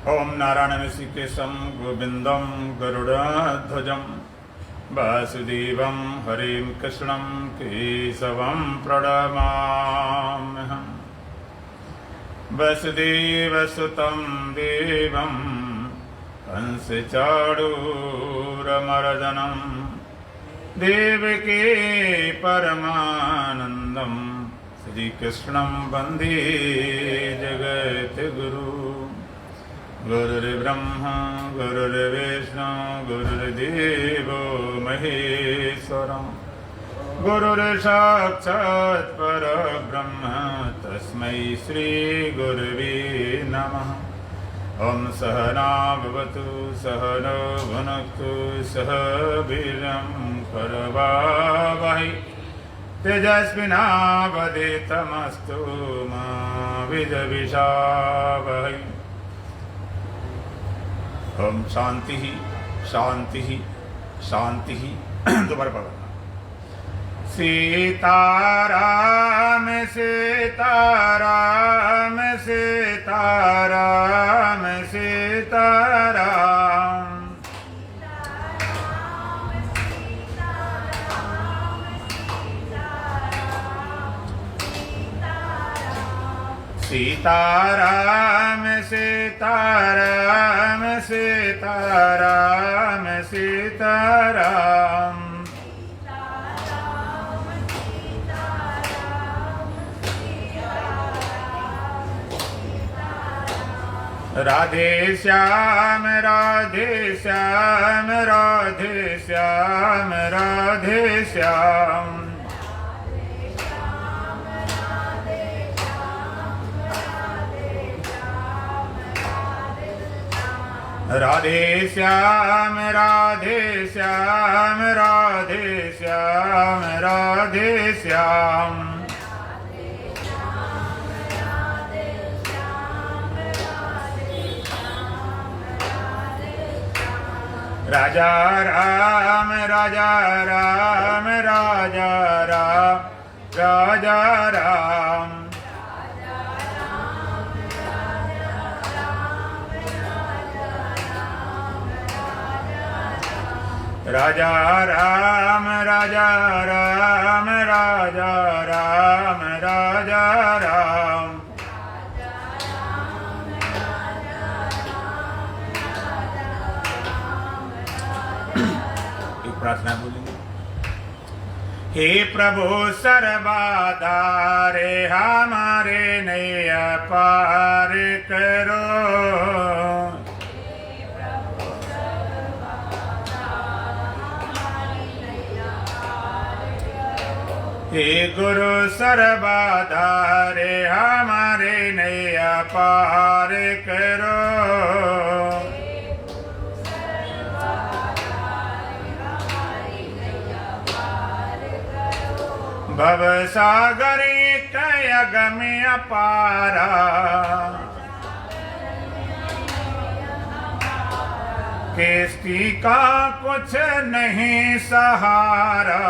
ओम नारायण ऋषिकेशं गोविंदं गरुड़ध्वजं वासुदेवं हरिं कृष्णं केशवं प्रणमाम्यहम्। वसुदेवसुतं देवं कंसचाणूरमर्दनं देवकी परमानन्दं श्रीकृष्णं वन्दे जगद्गुरुं। गुरुर्ब्रह्मा गुरुर्विष्णु गुरुर्देवो महेश्वरः गुरुर्साक्षात् परब्रह्म तस्मै श्री गुरवे नमः। ओम सहना भवतु सहनो भुनक्तु सह वीर्यं करवावहै तेजस्विनावधीतमस्तु मा विद्विषावहै। ओम शांति ही शांति ही शांति ही। दोबारा पढ़ना। सीताराम सीताराम सीताराम सीताराम सीताराम सीताराम सीताराम सीताराम। राधे श्याम राधे श्याम राधे श्याम राधे श्याम। राधे श्याम राधे श्याम राधे श्याम राधे श्याम। राजा राम राजा राम राजा राम राजा राम। राजा राम राजा राम राजा राम राजा राम। एक प्रार्थना बोलेंगे। हे प्रभु सर्वबाधारे हमारे नैया पार करो। हे गुरु सर्वबाधारे हमारे नैया पार करो। भव सागरे कयगम अपारा किसकी का कुछ नहीं सहारा।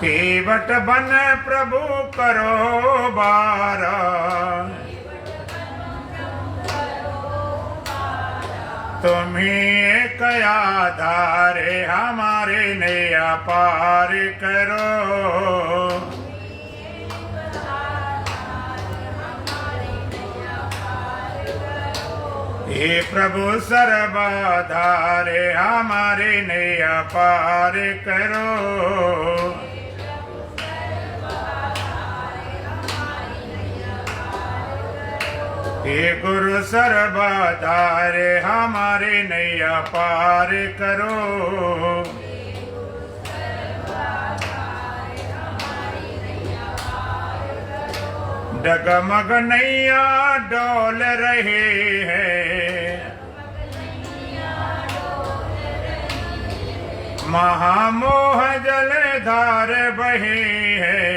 केवट बन प्रभु करो बारा। तुम्ही एक आधारे हमारे नैया पार करो। हे प्रभु सर्वबाधारे हमारे नैया पार करो। हे गुरु सर्वबाधारे हमारे नैया पार करो। डगमग नैया डोल रहे हैं महामोह जलधार बहे हैं।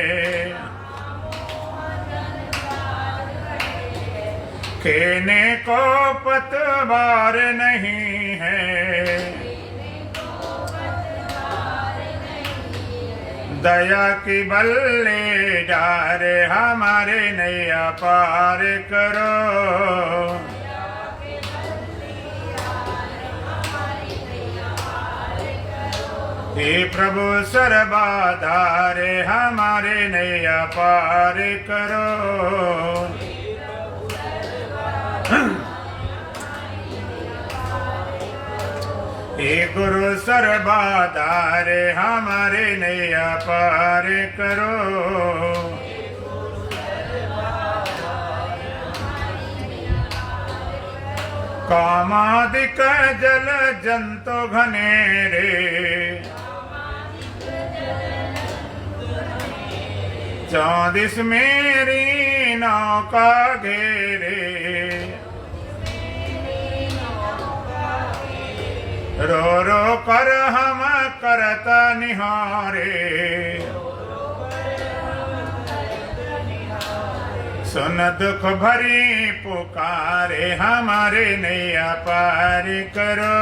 खेने को पतवार नहीं है दया की बल्ले डारे हमारे नैया पार करो। हे प्रभु सर्वाधारे हमारे नैया पार करो। हे गुरु सर्वाधारे हमारे नैया पार करो। कामादिक जल जंतु घनेरे चौदिस मेरी नौका घेरे। रो रो कर हम करता निहारे। सुन दुख भरी पुकारे हमारे नैया पार करो।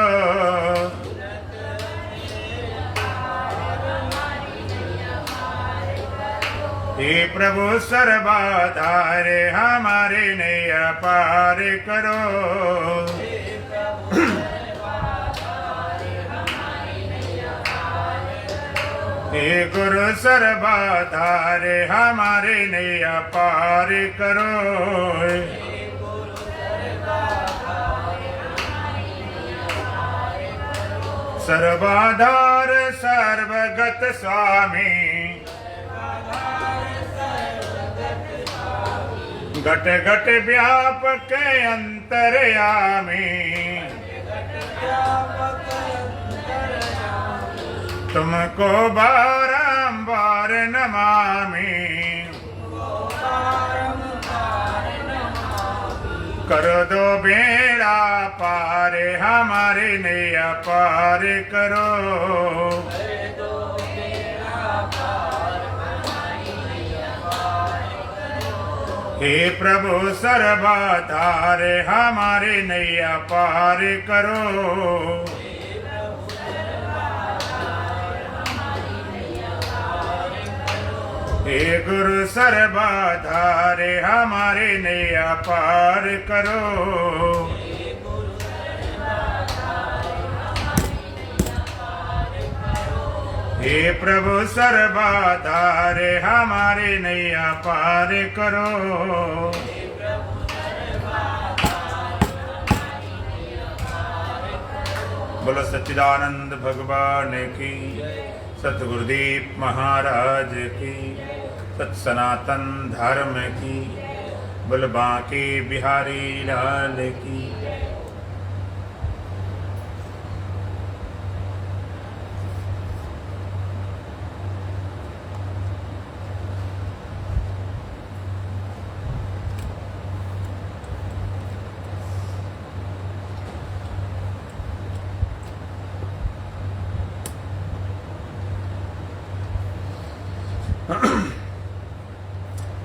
हे प्रभु सर्वाधारे हमारे नैया पार करो। हे गुरु सर्वाधारे हमारे नैया पार करो। सर्वाधार सर्वगत स्वामी घट घट व्यापक अंतर्यामी। तुमको बारंबार नमामि। कर दो बेड़ा पार हमारे नैया पार करो। हे प्रभु सर्वाधारे हमारे नैया पार करो। हे गुरु सर्वाधारे हमारे नैया पार करो। हे प्रभु सर्वाधारे हमारे नैया पार करो। बोलो सच्चिदानंद भगवान की, सतगुरुदेव महाराज की, सनातन धर्म की, बोल बांके बिहारी लाल की।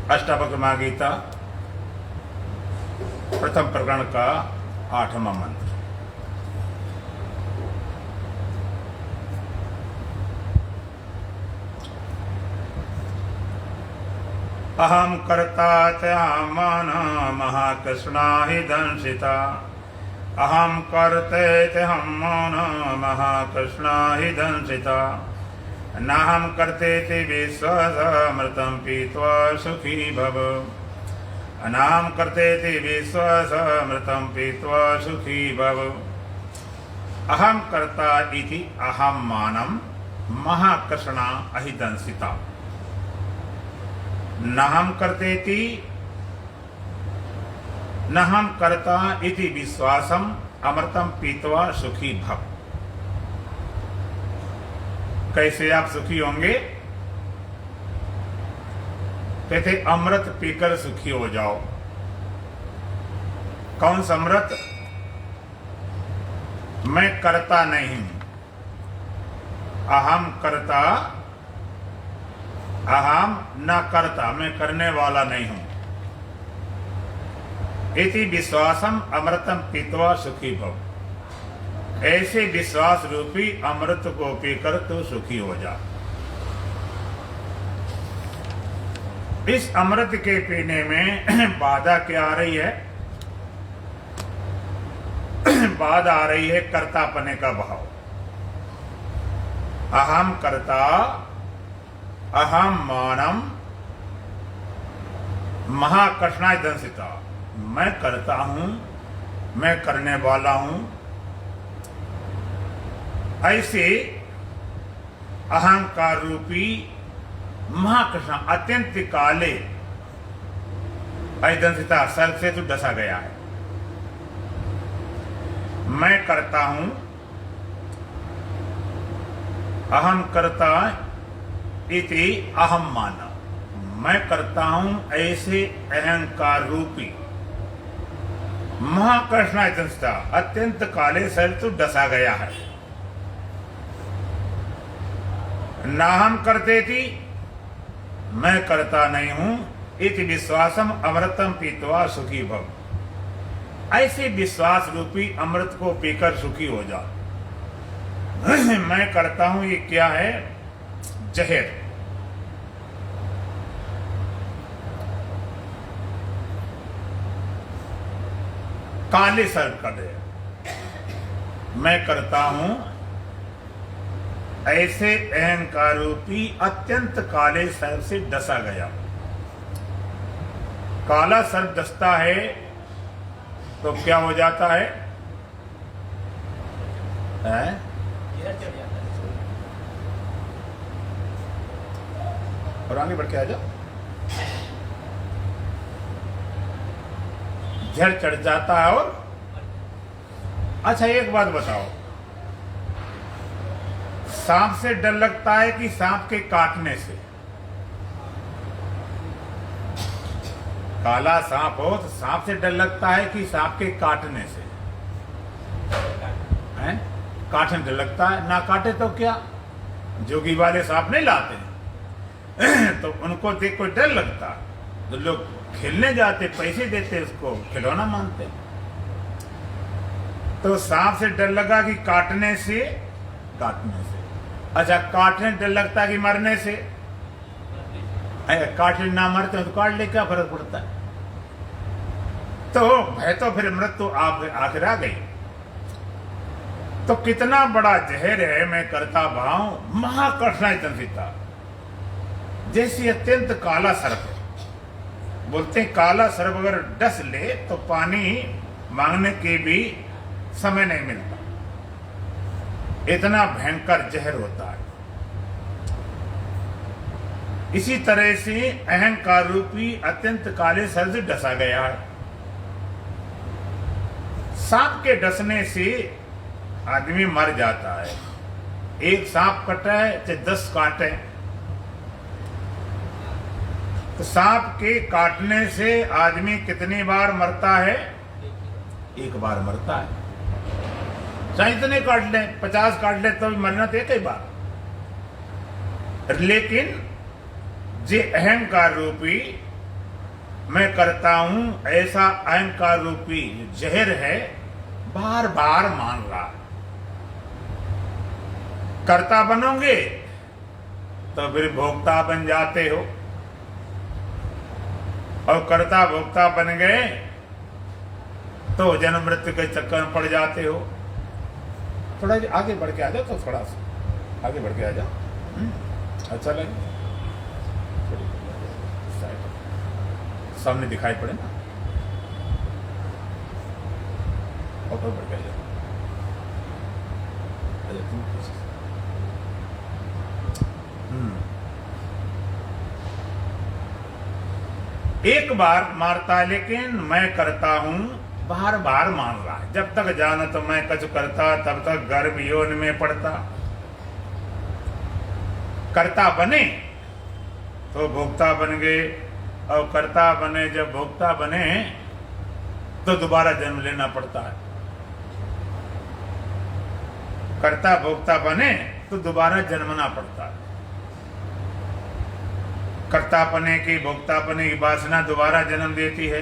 अष्टावक्र गीता प्रथम प्रकरण का 8वां मंत्र। अहम कर्ता त्यामान महाकृष्णा हि दंसिता। अहम कर्ते हम मौन महाकृष्णा हि दंसिता। नाहम करते ते विश्वासमृतं पीत्वा सुखी भव। अनाम करते ते विश्वासमृतं पीत्वा सुखी भव। अहम कर्ता इति अहम मानं महाकृष्णा अहिदंसिता। नाहम करतेति नाहम कर्ता इति विश्वासम अमृतम पीत्वा सुखी भव। कैसे आप सुखी होंगे? कहते अमृत पीकर सुखी हो जाओ। कौन सा अमृत? मैं करता नहीं, अहम करता, अहम न करता, मैं करने वाला नहीं हूं। इति विश्वासम अमृतम पीत्वा सुखी भव। ऐसे विश्वास रूपी अमृत को पीकर तो सुखी हो जा। इस अमृत के पीने में बाधा क्या आ रही है? बाधा आ रही है कर्तापने का भाव। अहम कर्ता, अहम मानम, महाकर्षणाय दंसिता। मैं करता हूं, मैं करने वाला हूं, ऐसे अहंकार रूपी महाकृष्ण अत्यंत काले ऐदंसिता सर्प से तो डसा गया है। मैं करता हूं, अहम कर्ता इति अहम माना। मैं करता हूं ऐसे अहंकार रूपी महाकृष्ण ऐदंसिता अत्यंत काले सर्प तो डसा गया है। ना हम करते थी, मैं करता नहीं हूं, इति विश्वासम अमृतम पीतवा सुखी भव। ऐसे विश्वास रूपी अमृत को पीकर सुखी हो जा। मैं करता हूं, ये क्या है? जहर। काले सर्प का जहर मैं करता हूं, ऐसे अहंकार रूपी अत्यंत काले सर्प से डसा गया। काला सर्प डसता है तो क्या हो जाता है? और आगे बढ़ के आ जा। जहर चढ़ जाता है। और अच्छा एक बात बताओ, सांप से डर लगता है कि सांप के काटने से? काला सांप हो तो सांप से डर लगता है कि सांप के काटने से? हैं? काटने डर लगता है, ना काटे तो क्या? जोगी वाले सांप नहीं लाते तो उनको देख कोई डर लगता, तो लोग खेलने जाते, पैसे देते, उसको खिलौना मानते। तो सांप से डर लगा कि काटने से, काटने से। अच्छा, काटने डर लगता है कि मरने से? काटने ना मरते तो काट ले, क्या फर्क पड़ता है? तो भय तो फिर मृत्यु आखिर आ गई। तो कितना बड़ा जहर है मैं करता भाव, महाकर्षणाय दंसिता। जैसे अत्यंत काला सर्प, बोलते हैं काला सर्प अगर डस ले तो पानी मांगने के भी समय नहीं मिलता, इतना भयंकर जहर होता है। इसी तरह से अहंकार रूपी अत्यंत काले सर्प से डसा गया है। सांप के डसने से आदमी मर जाता है। एक सांप कटा है चाहे 10 काटे, तो सांप के काटने से आदमी कितनी बार मरता है? एक बार मरता है। चाहे इतने काट ले, 50 काट ले, तो मरना तो एक ही बार। लेकिन जे अहंकार रूपी मैं करता हूं, ऐसा अहंकार रूपी जहर है, बार बार मान रहा है। कर्ता बनोगे तो फिर भोक्ता बन जाते हो, और कर्ता भोक्ता बन गए तो जन्म मृत्यु के चक्कर में पड़ जाते हो। थोड़ा आगे बढ़ के आ जाओ, तो थोड़ा सा आगे बढ़ के आ जाओ, अच्छा लगे। सामने दिखाई पड़े ना, और बढ़ के आ जाओ। एक बार मारता है, लेकिन मैं करता हूं बार बार मान रहा है। जब तक जाना तो मैं कुछ करता, तब तक गर्भ योनि में पड़ता। कर्ता बने तो भोक्ता बन गए, और कर्ता बने, जब भोक्ता बने तो दोबारा जन्म लेना पड़ता है। कर्ता भोक्ता बने तो दोबारा जन्मना पड़ता है। कर्तापने की, भोक्तापने की वासना दोबारा जन्म देती है,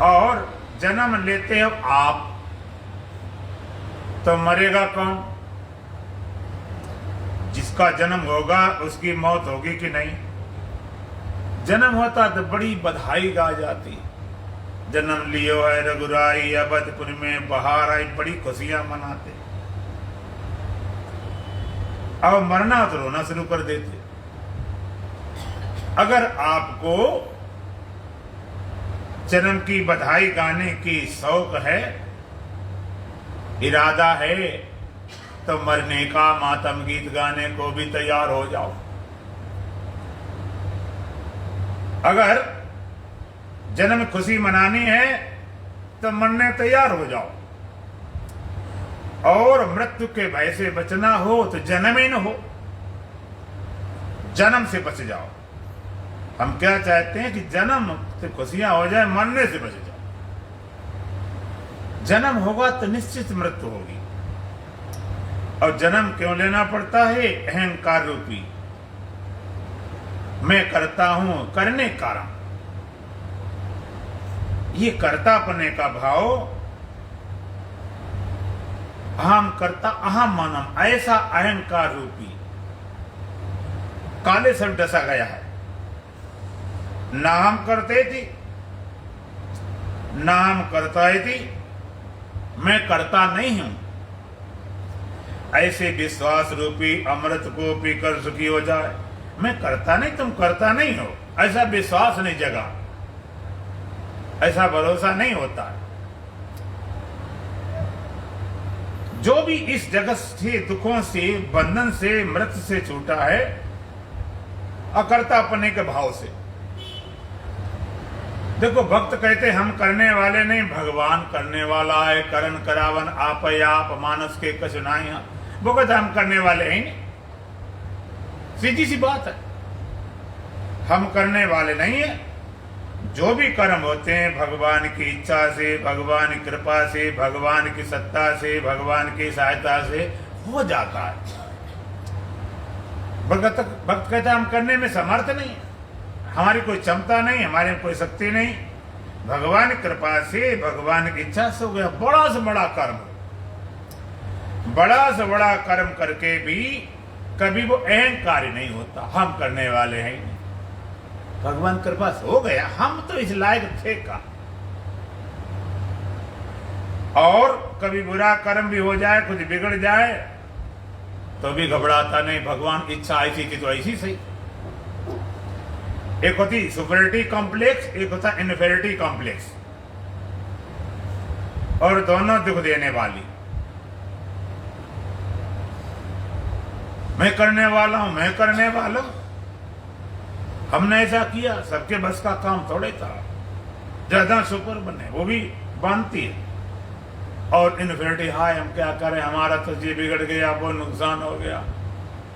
और जन्म लेते हो आप, तो मरेगा कौन? जिसका जन्म होगा उसकी मौत होगी कि नहीं? जन्म होता तो बड़ी बधाई गा जाती, जन्म लियो है रघुराई अवधपुर में बहार आई, बड़ी खुशियां मनाते। अब मरना तो रोना शुरू कर देते। अगर आपको जन्म की बधाई गाने की शौक है, इरादा है, तो मरने का मातम गीत गाने को भी तैयार हो जाओ। अगर जन्म खुशी मनानी है तो मरने तैयार हो जाओ, और मृत्यु के भय से बचना हो तो जन्म ही न हो, जन्म से बच जाओ। हम क्या चाहते हैं कि जन्म से खुशियां हो जाए, मरने से बच जाओ। जन्म होगा तो निश्चित मृत्यु होगी। और जन्म क्यों लेना पड़ता है? अहंकार रूपी मैं करता हूं करने कारण, ये कर्तापने का भाव, अहम करता अहम मानम, ऐसा अहंकार रूपी काले से डसा गया है। ना हम करते थी, ना हम करता थी, मैं करता नहीं हूं, ऐसे विश्वास रूपी अमृत को पीकर सुखी हो जाए। मैं करता नहीं, तुम करता नहीं हो, ऐसा विश्वास नहीं जगा, ऐसा भरोसा नहीं होता। जो भी इस जगत से दुखों से बंधन से मृत्यु से छूटा है, अकर्तापने के भाव से। देखो भक्त कहते हम करने वाले नहीं, भगवान करने वाला है। करण करावन आप मानस के कछु नाई। वो कहते हम करने वाले हैं नहीं, सीधी सी बात है, हम करने वाले नहीं है। जो भी कर्म होते हैं भगवान की इच्छा से, भगवान की कृपा से, भगवान की सत्ता से, भगवान की सहायता से हो जाता है। भक्त कहता हम करने में समर्थ नहीं, हमारी कोई क्षमता नहीं, हमारे में कोई शक्ति नहीं, भगवान की कृपा से, भगवान की इच्छा से हो गया। बड़ा से बड़ा कर्म, बड़ा से बड़ा कर्म करके भी कभी वो अहंकारी नहीं होता, हम करने वाले हैं नहीं, भगवान कृपा से हो गया, हम तो इस लायक थे का। और कभी बुरा कर्म भी हो जाए, कुछ बिगड़ जाए, तो भी घबराता नहीं, भगवान इच्छा ऐसी थी तो ऐसी सही। एक होती सुपरिटी कॉम्प्लेक्स, एक होता इन्फेरिटी कॉम्प्लेक्स, और दोनों दुख देने वाली। मैं करने वाला हूं, मैं करने वाला हूं, हमने ऐसा किया, सबके बस का काम थोड़े था। ज्यादा सुपर बने, वो भी बांधती है। और इन्फिनिटी हाय, हम क्या करें, हमारा तो जी बिगड़ गया, वो नुकसान हो गया,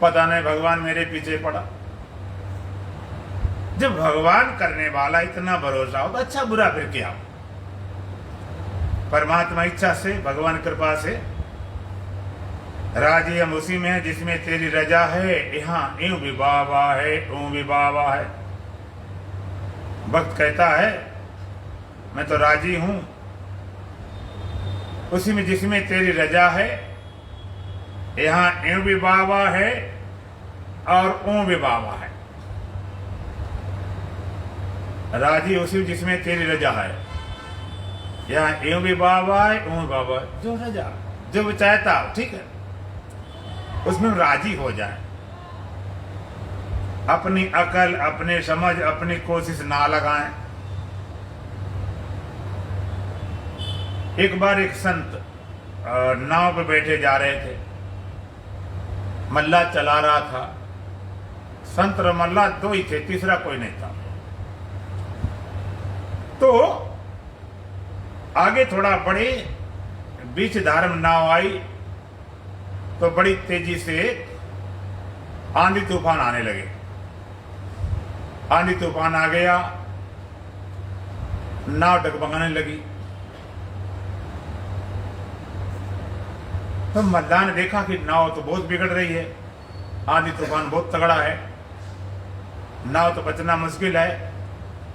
पता नहीं भगवान मेरे पीछे पड़ा। जब भगवान करने वाला इतना भरोसा हो तो अच्छा बुरा फिर क्या? परमात्मा इच्छा से, भगवान कृपा से राजी हम उसी में है जिसमें तेरी रजा है। यहाँ यूं भी बाबा है, ऊं भी बाबा है। भक्त कहता है मैं तो राजी हूं उसी में जिसमें तेरी रजा है। यहाँ यूं भी बाबा है और ऊं भी बाबा है। राजी उसी जिसमें तेरी रजा है। यहाँ यूं भी बाबा है, ऊं भी बाबा है। जो रजा, जो वो चाहता हो, ठीक है, उसमें राजी हो जाए। अपनी अकल, अपने समझ, अपनी कोशिश ना लगाएं। एक बार एक संत नाव पे बैठे जा रहे थे, मल्ला चला रहा था। संत और मल्ला दो ही थे, तीसरा कोई नहीं था। तो आगे थोड़ा बढ़े, बीच धार में नाव आई तो बड़ी तेजी से आंधी तूफान आने लगे। आंधी तूफान आ गया, नाव डगमगाने लगी। तो मल्लाह ने देखा कि नाव तो बहुत बिगड़ रही है, आंधी तूफान बहुत तगड़ा है, नाव तो बचना मुश्किल है।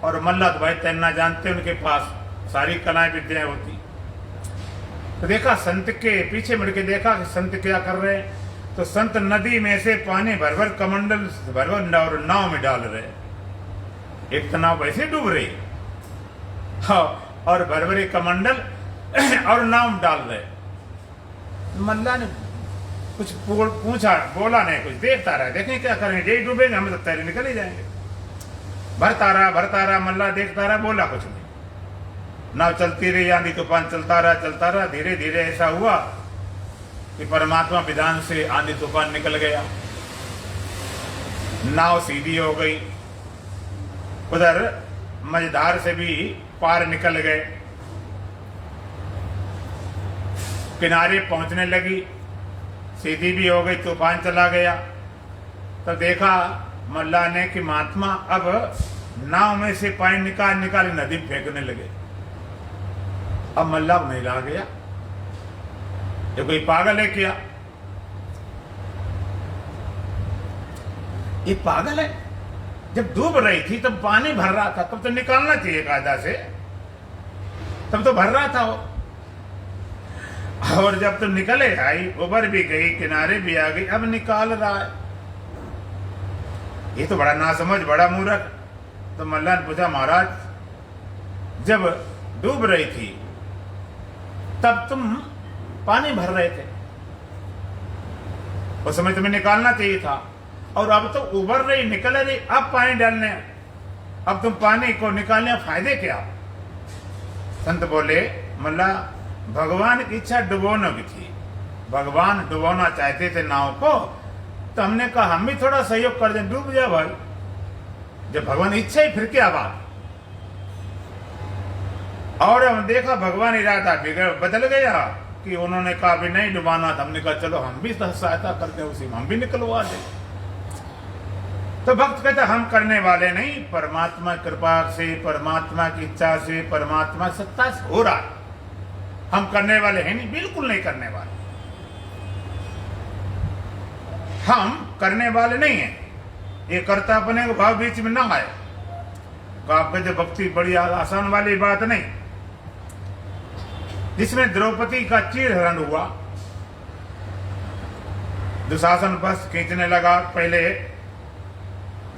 और मल्लाह तो भाई तैरना जानते, उनके पास सारी कलाएं विद्याएं होती। तो देखा संत के पीछे मुड़ के देखा कि संत क्या कर रहे हैं। तो संत नदी में से पानी भर भर कमंडल भर भर और नाव में डाल रहे। एक तो नाव वैसे डूब रही, हाँ, और भरभरे कमंडल और नाव डाल रहे। मल्ला ने कुछ पूछा, बोला नहीं, कुछ देखता रहा, देखें क्या करेंगे, यही डूबेंगे, हम तो तैरे निकल ही जाएंगे। भरता रहा मल्ला, देखता रहा, बोला कुछ नहीं। नाव चलती रही, आंधी तूफान चलता रहा। धीरे धीरे ऐसा हुआ कि परमात्मा विधान से आंधी तूफान निकल गया, नाव सीधी हो गई, उधर मझधार से भी पार निकल गए, किनारे पहुंचने लगी, सीधी भी हो गई, तूफान चला गया। तो देखा मल्ला ने कि महात्मा अब नाव में से पानी निकाल नदी फेंकने लगे। अब मल्ला नहीं ला गया, ये कोई पागल है क्या? ये पागल है, जब डूब रही थी तब पानी भर रहा था, तब तो निकालना चाहिए कायदा से, तब तो भर रहा था वो। और जब तो निकले आई, उबर भी गई, किनारे भी आ गई, अब निकाल रहा है। ये तो बड़ा नासमझ, बड़ा मूर्ख। तो मल्ला ने पूछा, महाराज जब डूब रही थी तब तुम पानी भर रहे थे, उस समय तुम्हें निकालना चाहिए था, और अब तो उबर रही, निकल रही, अब पानी डालने, अब तुम पानी को निकालने फायदे क्या? संत बोले, मल्ला भगवान की इच्छा डुबोने की थी, भगवान डुबोना चाहते थे नाव को, तो हमने कहा हम भी थोड़ा सहयोग कर दें, डूब जा भाई। जब भगवान इच्छा ही, फिर क्या बात? और हम देखा भगवान इरादा बदल गया कि उन्होंने कहा भी नहीं डुबाना था, हमने कहा चलो हम भी सहायता करते हैं, उसी में हम भी निकलवा दें। तो भक्त कहता हम करने वाले नहीं, परमात्मा कृपा से, परमात्मा की इच्छा से, परमात्मा सत्ता से हो रहा है, हम करने वाले हैं नहीं, बिल्कुल नहीं करने वाले, हम करने वाले नहीं हैं। ये कर्ता अपने को भाव बीच में ना आए। आपके जो भक्ति बड़ी आसान वाली बात नहीं, जिसमें द्रौपदी का चीर हरण हुआ, दुशासन बस खींचने लगा, पहले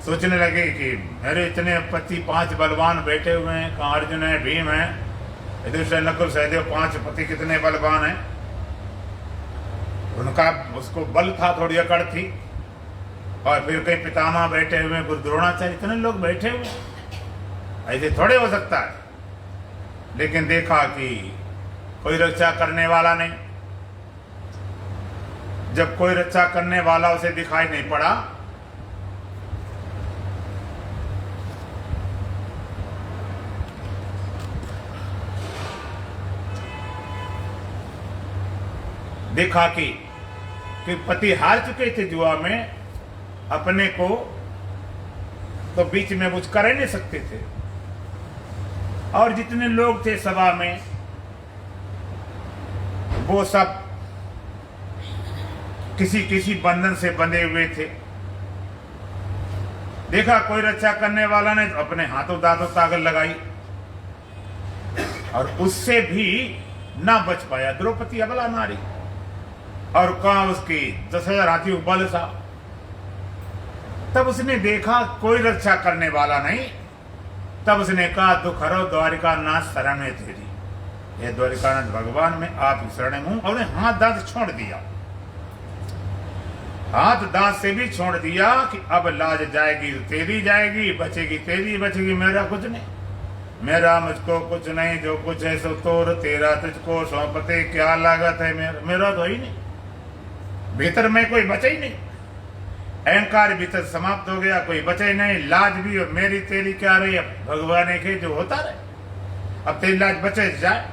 सोचने लगे कि मेरे इतने पति 5 बलवान बैठे हुए हैं, कहाँ अर्जुन है, भीम है, युधिष्ठिर, नकुल, सहदेव, 5 पति कितने बलवान हैं। उनका उसको बल था, थोड़ी अकड़ थी, और फिर कई पितामह बैठे हुए, गुरु द्रोणाचार्य, इतने लोग बैठे हुए, ऐसे थोड़े हो सकता है। लेकिन देखा कि कोई रक्षा करने वाला नहीं। जब कोई रक्षा करने वाला उसे दिखाई नहीं पड़ा, देखा कि पति हार चुके थे जुआ में, अपने को तो बीच में कुछ कर ही नहीं सकते थे, और जितने लोग थे सभा में वो सब किसी किसी बंधन से बंधे हुए थे। देखा कोई रक्षा करने वाला ने, तो अपने हाथों दांतों ताकत लगाई, और उससे भी ना बच पाया। द्रौपदी अबला नारी, और कहा उसकी 10,000 हाथियों बल था। तब उसने देखा कोई रक्षा करने वाला नहीं, तब उसने कहा दुख हरो द्वारिका नाथ शरण में तेरी, ये द्वारिकानाथ भगवान में आप ही शरण हूं। और हाथ दांत छोड़ दिया, हाथ दांत से भी छोड़ दिया कि अब लाज जाएगी तो तेरी जाएगी, बचेगी तेरी बचेगी, मेरा कुछ नहीं, मेरा मुझको कुछ नहीं, जो कुछ है सो तोर, तेरा तुझको सौंपते क्या लागत है, मेरा तो ही नहीं, भीतर में कोई बचे ही नहीं, अहंकार भीतर समाप्त हो गया, कोई बचे नहीं, लाज भी और मेरी तेरी क्या रही, अब भगवान के जो होता रहे, अब तेरी लाज बचे जाए।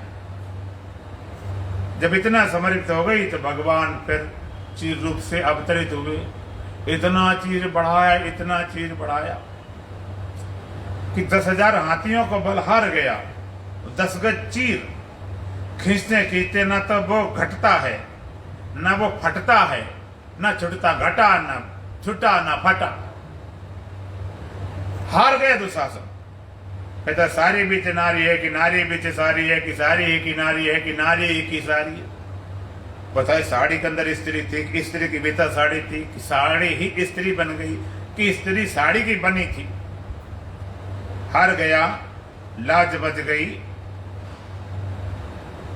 जब इतना समर्पित हो गई तो भगवान फिर चीर रूप से अवतरित हुए, इतना चीर बढ़ाया, इतना चीर बढ़ाया कि 10,000 हाथियों को बल हार गया। 10 गज चीर खींचते खींचते न तो वो घटता है, न वो फटता है, न छुटता घटा, न छुटा न फटा, हार गए दुशासन। कहता सारी बीच नारी है कि नारी बीच सारी है, कि सारी है कि नारी है, कि नारी है कि सारी है। बताए साड़ी के अंदर स्त्री थी, कि स्त्री की भीतर साड़ी थी, कि साड़ी ही स्त्री बन गई, कि स्त्री साड़ी की बनी थी। हार गया, लाज बच गई।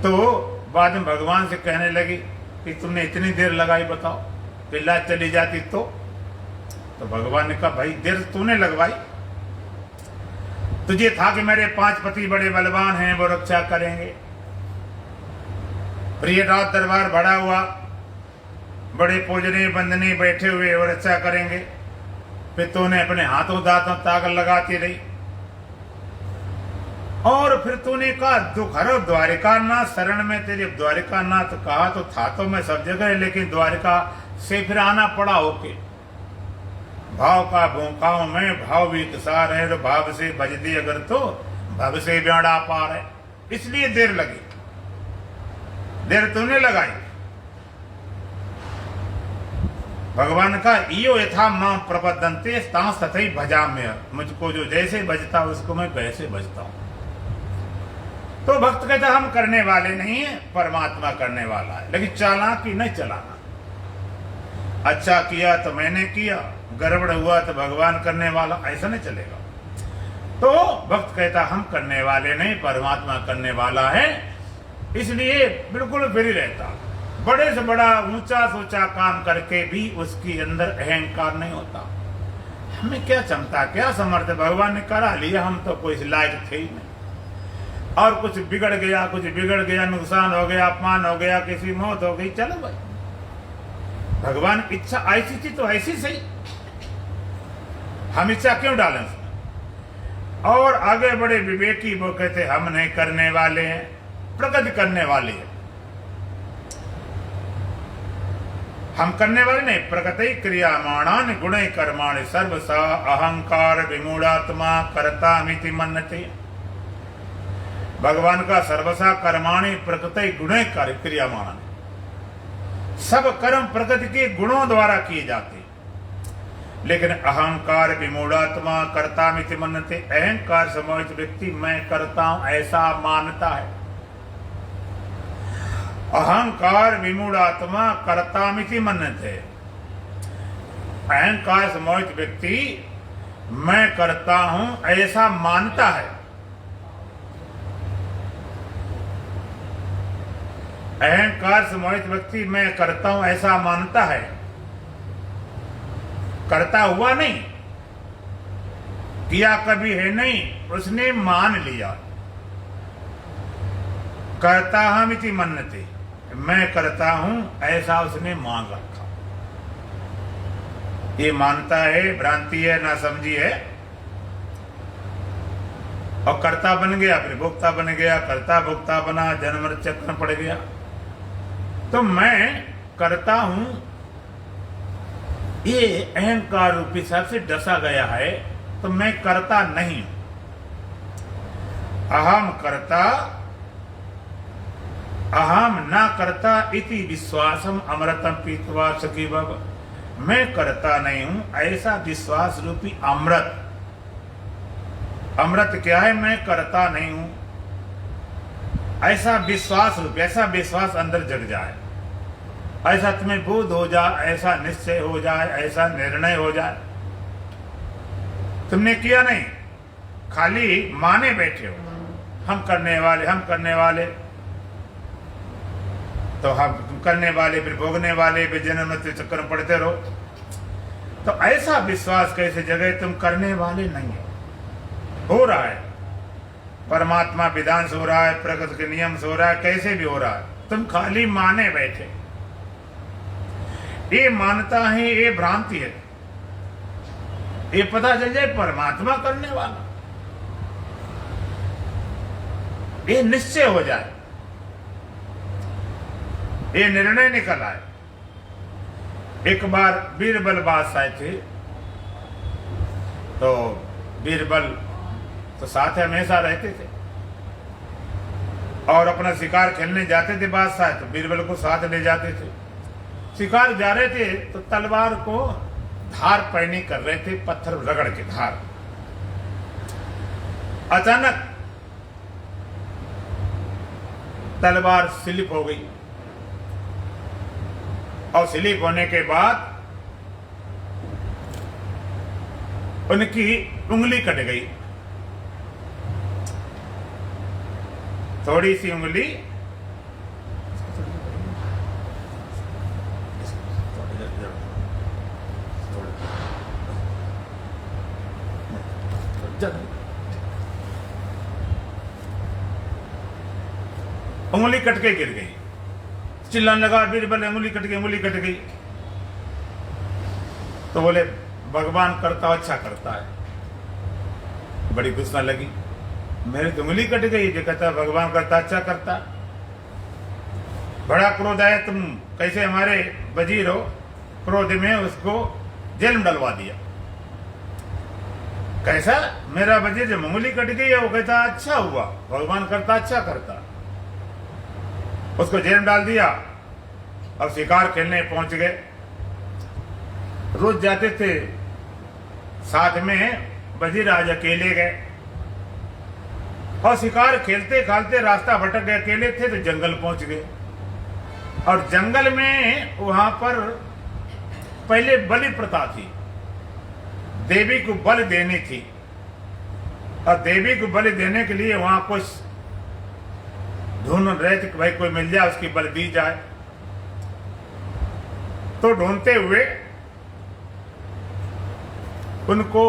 तो बाद में भगवान से कहने लगी कि तुमने इतनी देर लगाई, बताओ कि लाज चली जाती तो भगवान ने कहा भाई देर तूने लगवाई, तुझे था कि मेरे 5 पति बड़े बलवान हैं, वो रक्षा करेंगे। फिर ये रात दरबार बड़ा हुआ, बड़े पूजने बंदने बैठे हुए वो रक्षा करेंगे। फिर तूने अपने हाथों दांतों ताकत लगाती रही, और फिर तूने कहा दुख हरो द्वारिकानाथ शरण में तेरे। द्वारिकानाथ कहा तो था तो मैं सब जगह, लेकिन द्वारिका से फिर आना पड़ा होके। भाव का भूखाओं में भाव भी सार है, तो भाव से बजती अगर तो भव से ब्याड़ा पार है, इसलिए देर लगी। देर तूने लगाई। भगवान का इयो यथा मां प्रपदंते तां सतई भजा में, मुझको जो जैसे बजता उसको मैं वैसे बजता हूं। तो भक्त कहता हम करने वाले नहीं है, परमात्मा करने वाला है, लेकिन चालाकी नहीं चलाना। अच्छा किया तो मैंने किया, गड़बड़ हुआ तो भगवान करने वाला, ऐसा नहीं चलेगा। तो भक्त कहता हम करने वाले नहीं, परमात्मा करने वाला है, इसलिए बिल्कुल फ्री रहता। बड़े से बड़ा ऊंचा सोचा काम करके भी उसके अंदर अहंकार नहीं होता। हमें क्या क्षमता, क्या समर्थ, भगवान ने करा लिया, हम तो कोई लायक थे ही नहीं। और कुछ बिगड़ गया, नुकसान हो गया, अपमान हो गया, किसी मौत हो गई, चलो भाई भगवान इच्छा ऐसी थी तो ऐसी सही, हम इच्छा क्यों डालें उसमें। और आगे बड़े विवेकी वो कहते हम नहीं करने वाले हैं, प्रगति करने वाले हैं। हम करने वाले नहीं, प्रगति क्रियामाणान गुणे कर्माणि सर्वसा अहंकार विमूढ़ात्मा कर्ता मिति मन्यते। भगवान का सर्वसा कर्माणि प्रकृति गुणे क्रियामाणान, सब कर्म प्रकृति के गुणों द्वारा किए जाते, लेकिन अहंकार विमूढ़ात्मा कर्ता मिति मन्यते, अहंकार समोहित व्यक्ति मैं करता हूं ऐसा मानता है। अहंकार विमूढ़ात्मा कर्ता मिति मन्यते, अहंकार समोहित व्यक्ति मैं करता हूं ऐसा मानता है। अहंकार समोहित व्यक्ति मैं करता हूं ऐसा मानता है, करता हुआ नहीं, किया कभी है नहीं, उसने मान लिया। करता हम इति मन्यते, मैं करता हूं ऐसा उसने मान रखा। ये मानता है, भ्रांति है, ना समझी है, और कर्ता बन गया, फिर भोक्ता बन गया, कर्ता भोक्ता बना, जन्म मृत्यु चक्र पड़ गया। तो मैं करता हूं ये अहंकार रूपी सबसे डसा गया है, तो मैं करता नहीं। अहम करता अहम ना करता इति विश्वासम अमृतम पीतवा सखी भव, मैं करता नहीं हूं ऐसा विश्वास रूपी अमृत। अमृत क्या है? मैं करता नहीं हूं ऐसा विश्वास रूपी, ऐसा विश्वास अंदर जग जाए, ऐसा तुम्हें बोध हो जाए, ऐसा निश्चय हो जाए, ऐसा निर्णय हो जाए। तुमने किया नहीं, खाली माने बैठे हो, हम करने वाले, हम करने वाले, तो हम तुम करने वाले, फिर भोगने वाले, फिर जन्म मृत्यु चक्कर में पड़ते रहो। तो ऐसा विश्वास कैसे जगह? तुम करने वाले नहीं हो रहा है, परमात्मा विधान से हो रहा है, प्रकृति के नियम से हो रहा है, कैसे भी हो रहा है, तुम खाली माने बैठे। ये मानता है, ये भ्रांति है। ये पता चल जाए परमात्मा करने वाला, ये निश्चय हो जाए, ये निर्णय निकल आए। एक बार बीरबल बादशाह थे, तो बीरबल तो साथ हमेशा रहते थे, और अपना शिकार खेलने जाते थे बादशाह, तो बीरबल को साथ ले जाते थे। शिकार जा रहे थे तो तलवार को धार पैनी कर रहे थे, पत्थर रगड़ के धार। अचानक तलवार स्लिप हो गई, और स्लिप होने के बाद उनकी उंगली कट गई, थोड़ी सी उंगली उंगली कट के गिर गई। चिल्लाने लगा बीरबल उंगली कट गई, उंगली कट गई। तो बोले भगवान करता अच्छा करता है। बड़ी गुस्सा लगी, मेरी तो उंगली कट गई, जो कहता भगवान करता अच्छा करता। बड़ा क्रोध आया, तुम कैसे हमारे वजीर हो। क्रोध में उसको जेल में डलवा दिया। कैसा मेरा वजीर जब उंगली कट गई है, वो कहता अच्छा हुआ, भगवान करता अच्छा करता। उसको जेल में डाल दिया। अब शिकार खेलने पहुंच गए। रोज जाते थे साथ में, वजीर आज अकेले गए और शिकार खेलते खेलते रास्ता भटक गए। अकेले थे तो जंगल पहुंच गए और जंगल में वहां पर पहले बलि प्रथा थी, देवी को बलि देनी थी और देवी को बलि देने के लिए वहां कुछ ढूंढ रहे थे कि भाई कोई मिल जाए उसकी बलि दी जाए। तो ढूंढते हुए उनको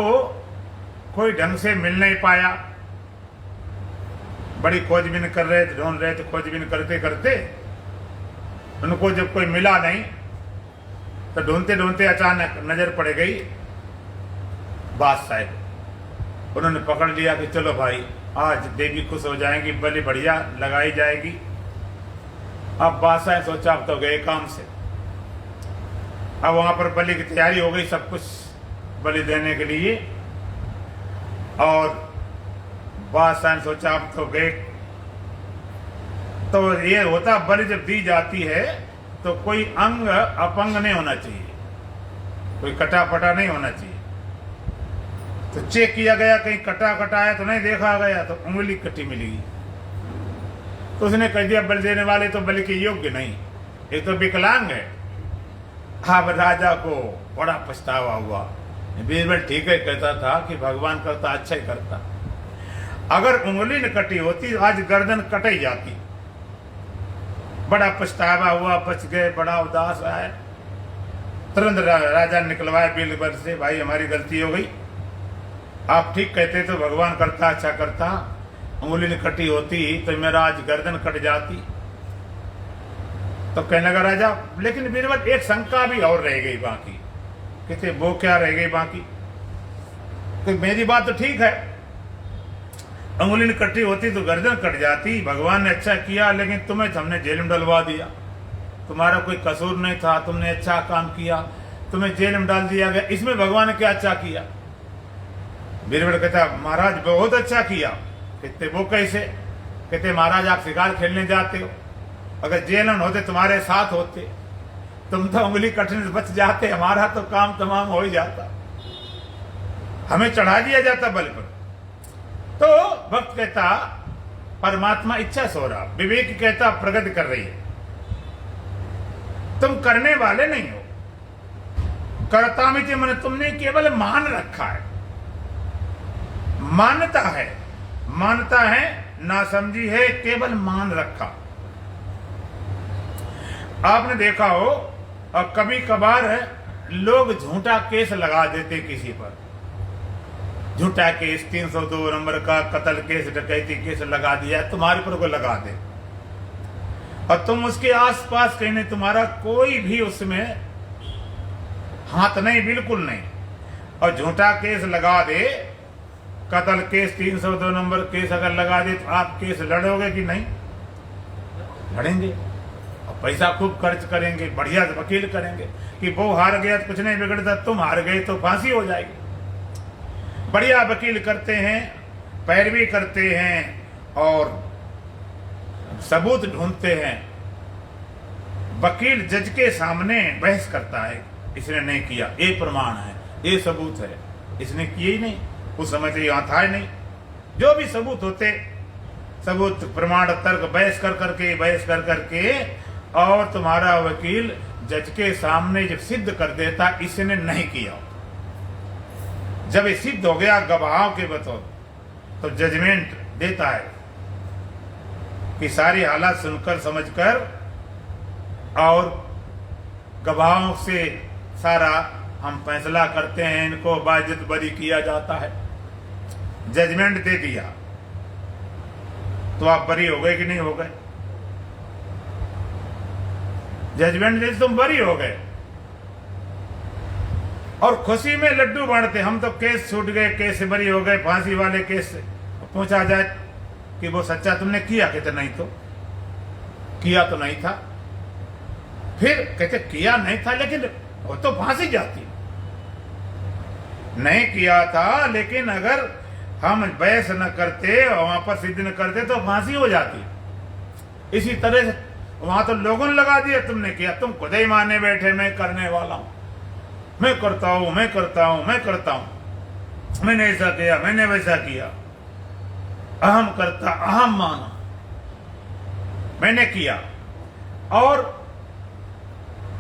कोई ढंग से मिल नहीं पाया। बड़ी खोजबीन कर रहे थे, ढूंढ रहे थे, खोजबीन करते करते उनको जब कोई मिला नहीं तो ढूंढते ढूंढते अचानक नजर पड़ गई बादशाह साहब। उन्होंने पकड़ लिया कि चलो भाई आज देवी खुश हो जाएंगी, बलि बढ़िया लगाई जाएगी। अब बादशाह ने सोचा अब तो गए काम से। अब वहां पर बलि की तैयारी हो गई, सब कुछ बलि देने के लिए। और बादशाह ने सोचा अब तो गए। तो ये होता बलि जब दी जाती है तो कोई अंग अपंग नहीं होना चाहिए, कोई कटा फटा नहीं होना चाहिए। तो चेक किया गया, कहीं कटा कटाया तो नहीं देखा गया, तो उंगली कटी मिलेगी। तो उसने कह दिया बलि देने वाले तो बलि के योग्य नहीं, ये तो विकलांग है। अब राजा को बड़ा पछतावा हुआ। बीरबल ठीक है कहता था कि भगवान करता अच्छा ही करता। अगर उंगली न कटी होती आज गर्दन कट ही जाती। बड़ा पछतावा हुआ, बच गए, बड़ा उदास आया। तुरंत राजा निकलवाया बीरबल से, भाई हमारी गलती हो गई, आप ठीक कहते तो भगवान करता अच्छा करता, उंगली न कटी होती तो मेरा आज गर्दन कट जाती। तो कहने लगा राजा, लेकिन बीरबल एक शंका भी और रह गई बाकी। कहते वो क्या रह गई बाकी? तो मेरी बात तो ठीक है, उंगली न कटी होती तो गर्दन कट जाती, भगवान ने अच्छा किया, लेकिन तुम्हें हमने जेल में डलवा दिया, तुम्हारा कोई कसूर नहीं था, तुमने अच्छा काम किया, तुम्हें जेल में डाल दिया गया, इसमें भगवान ने क्या अच्छा किया? बीरबल कहता महाराज बहुत अच्छा किया। कहते वो कैसे? कहते महाराज आप शिकार खेलने जाते हो, अगर जेल में होते तुम्हारे साथ होते, तुम तो उंगली कटने से बच जाते, हमारा तो काम तमाम हो ही जाता, हमें चढ़ा दिया जाता बल पर। तो भक्त कहता परमात्मा इच्छा सो रहा, विवेक कहता प्रगति कर रही है, तुम करने वाले नहीं हो, करता में मैंने तुमने केवल मान रखा है, मान्यता है, मानता है ना समझी है, केवल मान रखा। आपने देखा हो और कभी कभार लोग झूठा केस लगा देते किसी पर, झूठा केस 302 नंबर का कत्ल केस, डकैती केस लगा दिया, तुम्हारे पर को लगा दे और तुम उसके आसपास कहीं नहीं, तुम्हारा कोई भी उसमें हाथ नहीं, बिल्कुल नहीं, और झूठा केस लगा दे, कत्ल केस 302 नंबर केस अगर लगा दे तो आप केस लड़ोगे कि नहीं? लड़ेंगे और पैसा खूब खर्च करेंगे, बढ़िया वकील करेंगे कि वो हार गया तो कुछ नहीं बिगड़ता, तुम हार गए तो फांसी हो जाएगी। बढ़िया वकील करते हैं, पैरवी करते हैं और सबूत ढूंढते हैं। वकील जज के सामने बहस करता है, इसने नहीं किया, ये प्रमाण है, ये सबूत है, इसने किए ही नहीं, उस समय तो यहाँ था ही नहीं। जो भी सबूत होते, सबूत प्रमाण तर्क बहस कर करके और तुम्हारा वकील जज के सामने जब सिद्ध कर देता इसने नहीं किया, जब ये सिद्ध हो गया गवाहों के बतौर, तो जजमेंट देता है कि सारी हालात सुनकर समझकर और गवाहों से सारा हम फैसला करते हैं, इनको बाइज्जत बरी किया जाता है। जजमेंट दे दिया तो आप बरी हो गए कि नहीं हो गए? जजमेंट दे तुम बरी हो गए और खुशी में लड्डू बांटते। हम तो केस छूट गए, केस से बरी हो गए, फांसी वाले केस से। पूछा जाए कि वो सच्चा तुमने किया? कहते नहीं, तो किया तो नहीं था। फिर कहते किया नहीं था लेकिन वो तो फांसी जाती। नहीं किया था लेकिन अगर हम बहस न करते और वहां पर सिद्ध न करते तो फांसी हो जाती। इसी तरह से वहां तो लोगों ने लगा दिया तुमने किया, तुम खुद ही माने बैठे मैं करने वाला हूं, मैं करता हूं, मैं करता हूं, मैं करता हूं, मैंने ऐसा किया, मैंने वैसा किया। अहम करता, अहम माना, मैंने किया। और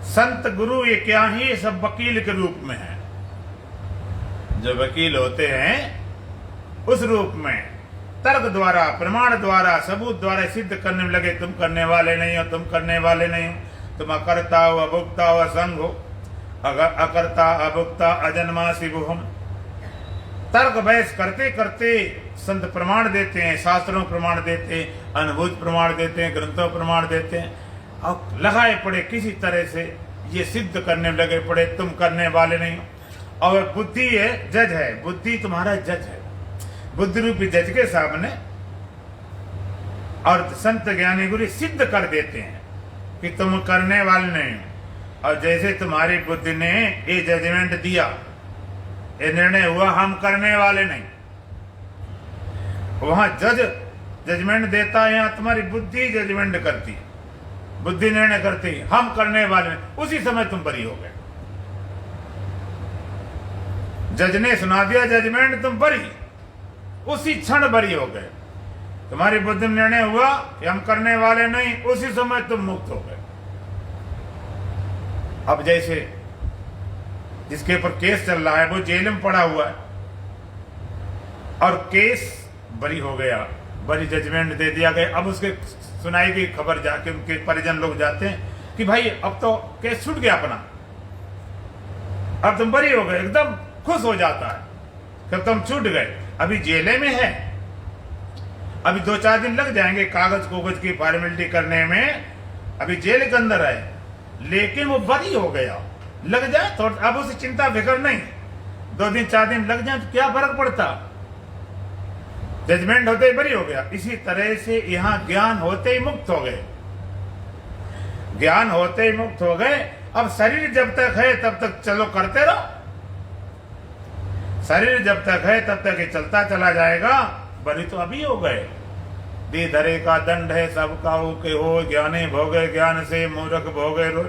संत गुरु ये क्या ही, ये सब वकील के रूप में है। जो वकील होते हैं उस रूप में तर्क द्वारा, प्रमाण द्वारा, सबूत द्वारा सिद्ध करने में लगे, तुम करने वाले नहीं हो, तुम करने वाले नहीं हो, तुम अकर्ता हो, अभुक्ता हो, असंग हो, अकर्ता अभुक्ता अजन्मा शिवुहम। तर्क बहस करते करते संत प्रमाण देते हैं, शास्त्रों प्रमाण देते हैं, अनुभूत प्रमाण देते हैं, ग्रंथों प्रमाण देते हैं, और लगाए पड़े किसी तरह से ये सिद्ध करने में लगे पड़े, तुम करने वाले नहीं हो। और बुद्धि है, जज है, बुद्धि तुम्हारा जज है, बुद्धि रूपी जज के सामने और संत ज्ञानी गुरु सिद्ध कर देते हैं कि तुम करने वाले नहीं हो। और जैसे तुम्हारी बुद्धि ने ये जजमेंट दिया, ये निर्णय हुआ हम करने वाले नहीं, वहां जज जजमेंट देता है, यहां तुम्हारी बुद्धि जजमेंट करती है, बुद्धि निर्णय करती है हम करने वाले नहीं। उसी समय तुम बरी हो गए। जज ने सुना दिया जजमेंट, तुम बरी, उसी क्षण बरी हो गए। तुम्हारी बुद्धि में निर्णय हुआ कि हम करने वाले नहीं, उसी समय तुम मुक्त हो गए। अब जैसे जिसके ऊपर केस चल रहा है वो जेल में पड़ा हुआ है और केस बरी हो गया, बरी जजमेंट दे दिया गया। अब उसके सुनाई गई खबर, जाके उनके परिजन लोग जाते हैं कि भाई अब तो केस छूट गया अपना, अब तुम बरी हो गए। एकदम खुश हो जाता है कि तुम छूट गए। अभी जेले में है, अभी 2-4 दिन लग जाएंगे कागज कोगज की फॉर्मेलिटी करने में, अभी जेल के अंदर है, लेकिन वो बरी हो गया। लग जाए तो अब उसे चिंता फिक्र नहीं, 2 दिन 4 दिन लग जाए तो क्या फर्क पड़ता, जजमेंट होते ही बरी हो गया। इसी तरह से यहां ज्ञान होते ही मुक्त हो गए, ज्ञान होते ही मुक्त हो गए। अब शरीर जब तक है तब तक चलो करते रहो, शरीर जब तक है तब तक ये चलता चला जाएगा। बरी तो अभी हो गए। दे धरे का दंड है सबका के हो, ज्ञानी भोगे ज्ञान से, मूर्ख भोगे रो।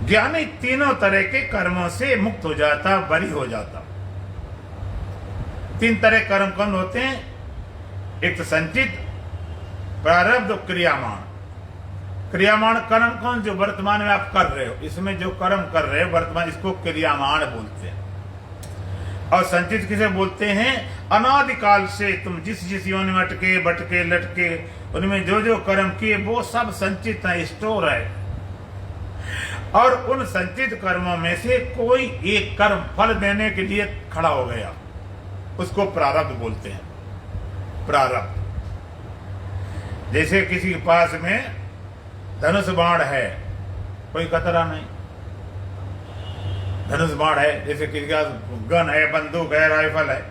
ज्ञानी तीनों तरह के कर्मों से मुक्त हो जाता, बरी हो जाता। 3 तरह कर्म कौन होते हैं? एक तो संचित, प्रारब्ध, क्रियामान। क्रियामान कर्म कौन? जो वर्तमान में आप कर रहे हो, इसमें जो कर्म कर रहे हो वर्तमान, इसको क्रियामान बोलते हैं। और संचित किसे बोलते हैं? अनादिकाल से तुम जिस जिस योनि में अटके बटके लटके उनमें जो जो कर्म किए वो सब संचित है, स्टोर है। और उन संचित कर्मों में से कोई एक कर्म फल देने के लिए खड़ा हो गया, उसको प्रारब्ध बोलते हैं। प्रारब्ध, जैसे किसी के पास में धनुष बाण है, कोई खतरा नहीं। धनुष बाण है, जैसे किसी का गन है, बंदूक है, राइफल है,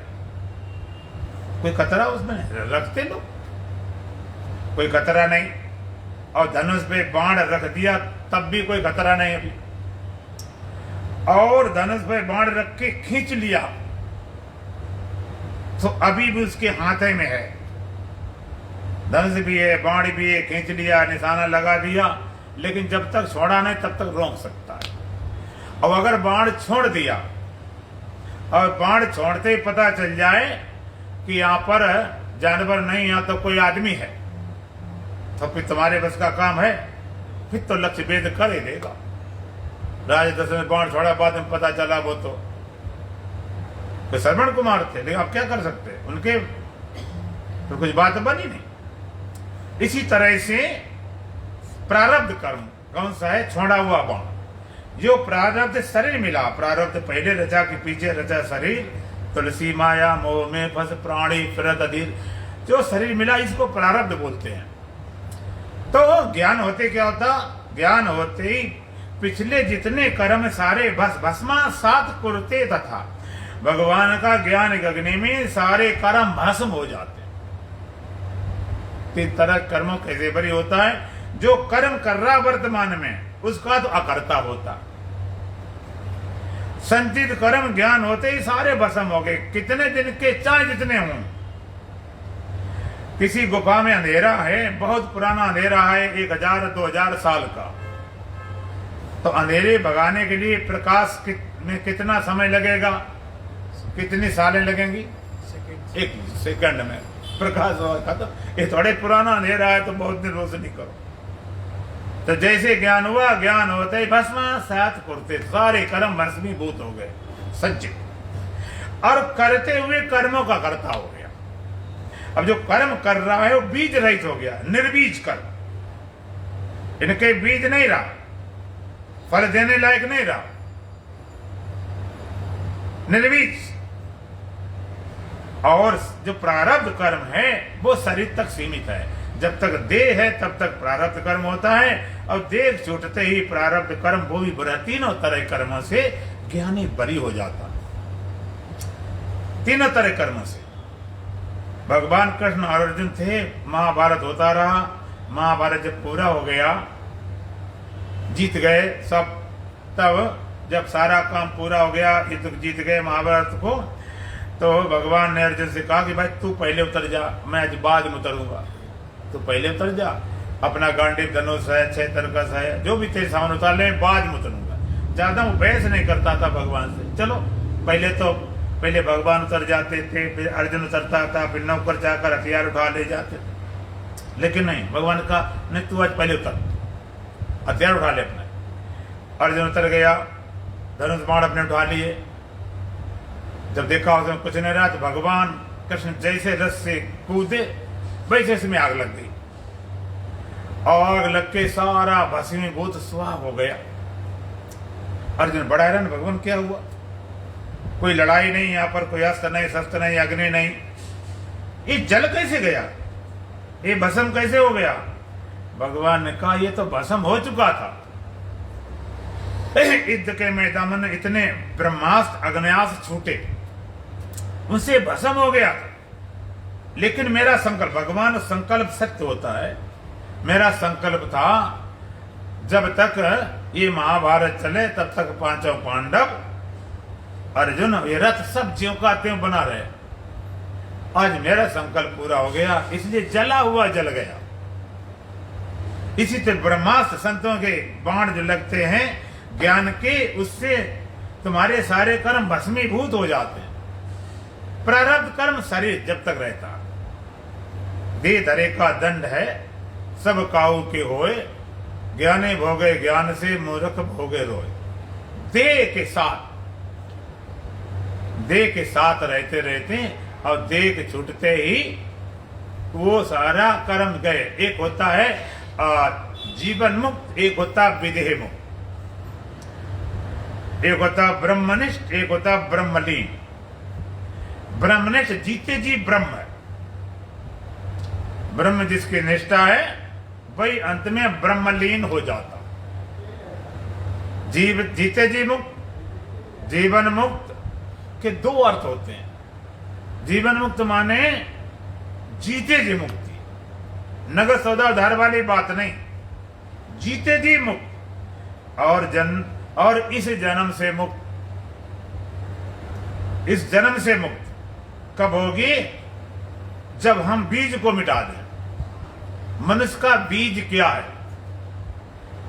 कोई खतरा उसमें रखते लोग, कोई खतरा नहीं। और धनुष पे बाण रख दिया तब भी कोई खतरा नहीं अभी। और धनुष पे बाण रख के खींच लिया तो अभी भी उसके हाथे में है, धनुष भी है, बाण भी है, खींच लिया, निशाना लगा दिया, लेकिन जब तक छोड़ा नहीं तब तक रोक सकता है। और अगर बाण छोड़ दिया और बाण छोड़ते ही पता चल जाए कि यहाँ पर जानवर नहीं, यहाँ तो कोई आदमी है, तो फिर तुम्हारे बस का काम है, फिर तो लक्ष्य भेद कर ही देगा। राजा दशरथ ने बाण छोड़ा, बाद में पता चला वो तो श्रवण कुमार थे, लेकिन अब क्या कर सकते, उनके तो कुछ बात बनी नहीं। इसी तरह से प्रारब्ध कर्म कौन सा है? छोड़ा हुआ बाण। जो प्रारब्ध शरीर मिला, प्रारब्ध पहले रचा कि पीछे रचा शरीर, तुलसी माया मोह में फंस प्राणी फिरत अधीर, जो शरीर मिला इसको प्रारब्ध बोलते हैं। तो ज्ञान होते क्या होता? ज्ञान होते ही पिछले जितने कर्म सारे भस्मा सात कुरते तथा, भगवान का ज्ञान गगने में सारे कर्म भस्म हो जाते। तीन तरह कर्मों कैसे बरी होता है? जो कर्म कर रहा वर्तमान में उसका तो अकर्ता होता। संचित कर्म ज्ञान होते ही सारे भस्म हो गए, कितने दिन के चाहे जितने हों। किसी गुफा में अंधेरा है, बहुत पुराना अंधेरा है, 1000-2000 साल का, तो अंधेरे भगाने के लिए प्रकाश में कितना समय लगेगा? कितनी सालें लगेंगी? एक सेकंड में प्रकाश खत्म। ये थोड़े पुराना अंधेरा है तो बहुत दिन रोशनी करो। तो जैसे ज्ञान हुआ, ज्ञान होते ही भस्म सात कुरते, सारे कर्म भस्मीभूत हो गए, संचित, और करते हुए कर्मों का कर्ता हो गया। अब जो कर्म कर रहा है वो बीज रहित हो गया, निर्बीज कर्म, इनके बीज नहीं रहा, फल देने लायक नहीं रहा, निर्बीज। और जो प्रारब्ध कर्म है वो शरीर तक सीमित है। जब तक देह है तब तक प्रारब्ध कर्म होता है, और देह छूटते ही प्रारब्ध कर्म वो भी बुरा, तीनों तरह कर्मों से ज्ञानी बरी हो जाता। तीनों तरह कर्मों से भगवान कृष्ण और अर्जुन थे, महाभारत होता रहा। महाभारत जब पूरा हो गया, जीत गए सब, तब जब सारा काम पूरा हो गया, युद्ध जीत गए महाभारत को, तो भगवान ने अर्जुन से कहा कि भाई तू पहले उतर जा, मैं आज बाद में उतरूंगा, तू पहले उतर जा, अपना गांडीव धनुष है, 6 तरकस है, जो भी तेरे सामान उतार ले, बाद में उतरूंगा। ज्यादा वो बहस नहीं करता था भगवान से। चलो पहले भगवान उतर जाते थे, फिर अर्जुन उतरता था, फिर नौकर जाकर हथियार उठा ले जाते थे। लेकिन नहीं, भगवान का नहीं, तू आज पहले उतर, हथियार उठा ले अपने। अर्जुन उतर गया, धनुष बाण अपने उठा लिए। जब देखा उसमें कुछ नहीं रहा तो भगवान कृष्ण जैसे रस से कूदे वैसे इसमें आग लग गई, आग लग के सारा भस्मीभूत स्वाह हो गया। अर्जुन बड़ा हैरान, भगवान क्या हुआ? कोई लड़ाई नहीं, यहाँ पर कोई अस्त्र नहीं, शस्त्र नहीं, अग्नि नहीं, ये जल कैसे गया? ये भस्म कैसे हो गया? भगवान ने कहा ये तो भस्म हो चुका था। युद्ध के मैदान में इतने ब्रह्मास्त्र अग्न्यास्त्र छूटे, उनसे भस्म हो गया। लेकिन मेरा संकल्प, भगवान संकल्प सत्य होता है, मेरा संकल्प था जब तक ये महाभारत चले तब तक पांचों पांडव, अर्जुन, रथ सब ज्यों का त्यों बना रहे। आज मेरा संकल्प पूरा हो गया, इसलिए जला हुआ जल गया। इसी तरह ब्रह्मास्त्र संतों के बाण जो लगते हैं ज्ञान के, उससे तुम्हारे सारे कर्म भस्मीभूत हो जाते हैं। प्रारब्ध कर्म शरीर जब तक रहता, दे धरे का दंड है, सब काऊ के होए, ज्ञाने भोगे ज्ञान से, मूर्ख भोगे रोए। देह के साथ रहते रहते और देह के छूटते ही वो सारा कर्म गए। एक होता है जीवन मुक्त, एक होता विदेह मुक्त, एक होता ब्रह्मनिष्ठ, एक होता ब्रह्मलीन। ब्रह्मनिष्ठ जीते जी ब्रह्म है, ब्रह्म जिसकी निष्ठा है वही अंत में ब्रह्मलीन हो जाता। जीते जी मुक्त, जीवन मुक्त के दो अर्थ होते हैं। जीवन मुक्त माने जीते जी मुक्ति, नगद सौदा उधार वाली बात नहीं, जीते जी मुक्त। और इस जन्म से मुक्त, इस जन्म से मुक्त कब होगी? जब हम बीज को मिटा दें। मनुष्य का बीज क्या है?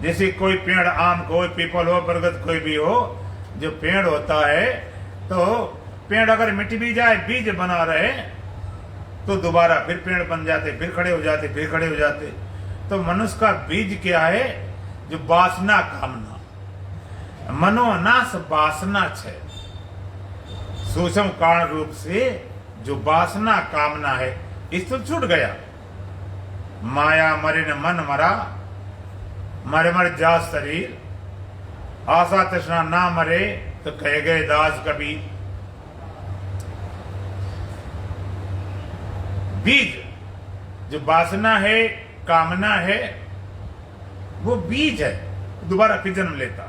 जैसे कोई पेड़, आम कोई पीपल हो, बरगद कोई भी हो, जो पेड़ होता है, तो पेड़ अगर मिट भी जाए, बीज बना रहे तो दोबारा फिर पेड़ बन जाते, फिर खड़े हो जाते, फिर खड़े हो जाते। तो मनुष्य का बीज क्या है? जो वासना कामना, मनोनाश वासना छे, सूक्ष्म कारण रूप से जो वासना कामना है, इस तो छूट गया। माया मरे न मन मरा, मर मर जा शरीर, आशा तृष्णा ना मरे, तो कह गए दास कबीर। बीज जो वासना है, कामना है, वो बीज है, दोबारा फिर जन्म लेता।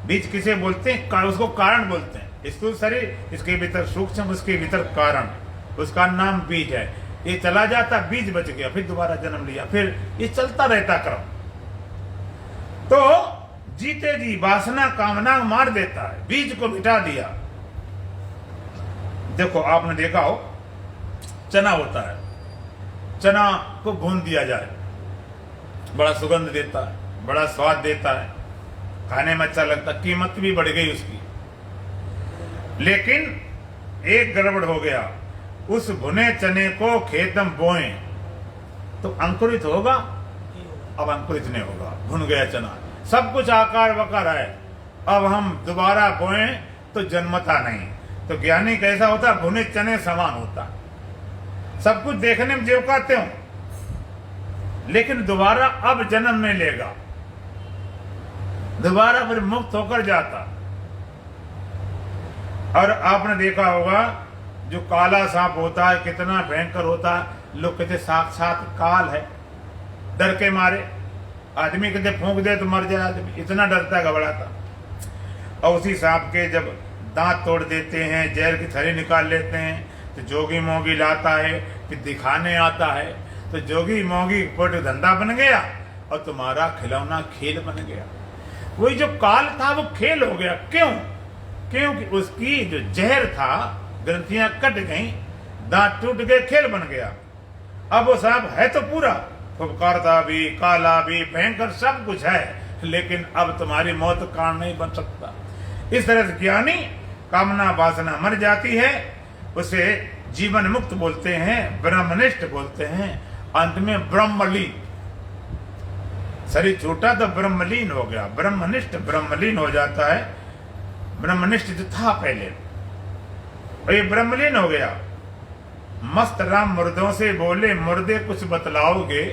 बीज किसे बोलते हैं? उसको कारण बोलते हैं। स्थूल शरीर, इसके भीतर सूक्ष्म, उसके भीतर कारण, उसका नाम बीज है। ये चला जाता, बीज बच गया, फिर दोबारा जन्म लिया, फिर ये चलता रहता क्रम। तो जीते जी वासना कामना मार देता है, बीज को मिटा दिया। देखो आपने देखा हो, चना होता है, चना को भून दिया जाए, बड़ा सुगंध देता है, बड़ा स्वाद देता है, खाने में अच्छा लगता, कीमत भी बढ़ गई उसकी। लेकिन एक गड़बड़ हो गया, उस भुने चने को खेत में बोए तो अंकुरित होगा? अब अंकुरित नहीं होगा, भुन गया चना, सब कुछ आकार वकार है, अब हम दोबारा बोए तो जन्मता नहीं। तो ज्ञानी कैसा होता? भुने चने समान होता, सब कुछ देखने में जेवकाते हो, लेकिन दोबारा अब जन्म नहीं लेगा, दोबारा फिर मुक्त होकर जाता। और आपने देखा होगा जो काला सांप होता है कितना भयंकर होता है, लोग कहते साक्षात काल है, डर के मारे आदमी कहते फूंक दे तो मर जाए आदमी, इतना डरता घबराता। और उसी सांप के जब दांत तोड़ देते हैं, जहर की थैली निकाल लेते हैं, तो जोगी मोगी लाता है, फिर दिखाने आता है, तो जोगी मोगी पोट धंधा बन गया और तुम्हारा खिलौना खेल बन गया। वही जो काल था वो खेल हो गया। क्यों? क्योंकि उसकी जो जहर था, ग्रंथियां कट गई, दांत टूट गए, खेल बन गया। अब वो सांप है तो पूरा, फुफकारता भी, काला भी, भयंकर सब कुछ है, लेकिन अब तुम्हारी मौत कारण नहीं बन सकता। इस तरह से ज्ञानी कामना वासना मर जाती है, उसे जीवन मुक्त बोलते हैं, ब्रह्मनिष्ठ बोलते हैं, अंत में ब्रह्मलीन। शरीर छूटा तो ब्रह्मलीन हो गया, ब्रह्मनिष्ठ ब्रह्मलीन हो जाता है। ब्रह्मनिष्ठ जो था पहले, और ये ब्रह्मलीन हो गया। मस्त राम मुर्दों से बोले, मुर्दे कुछ बतलाओगे?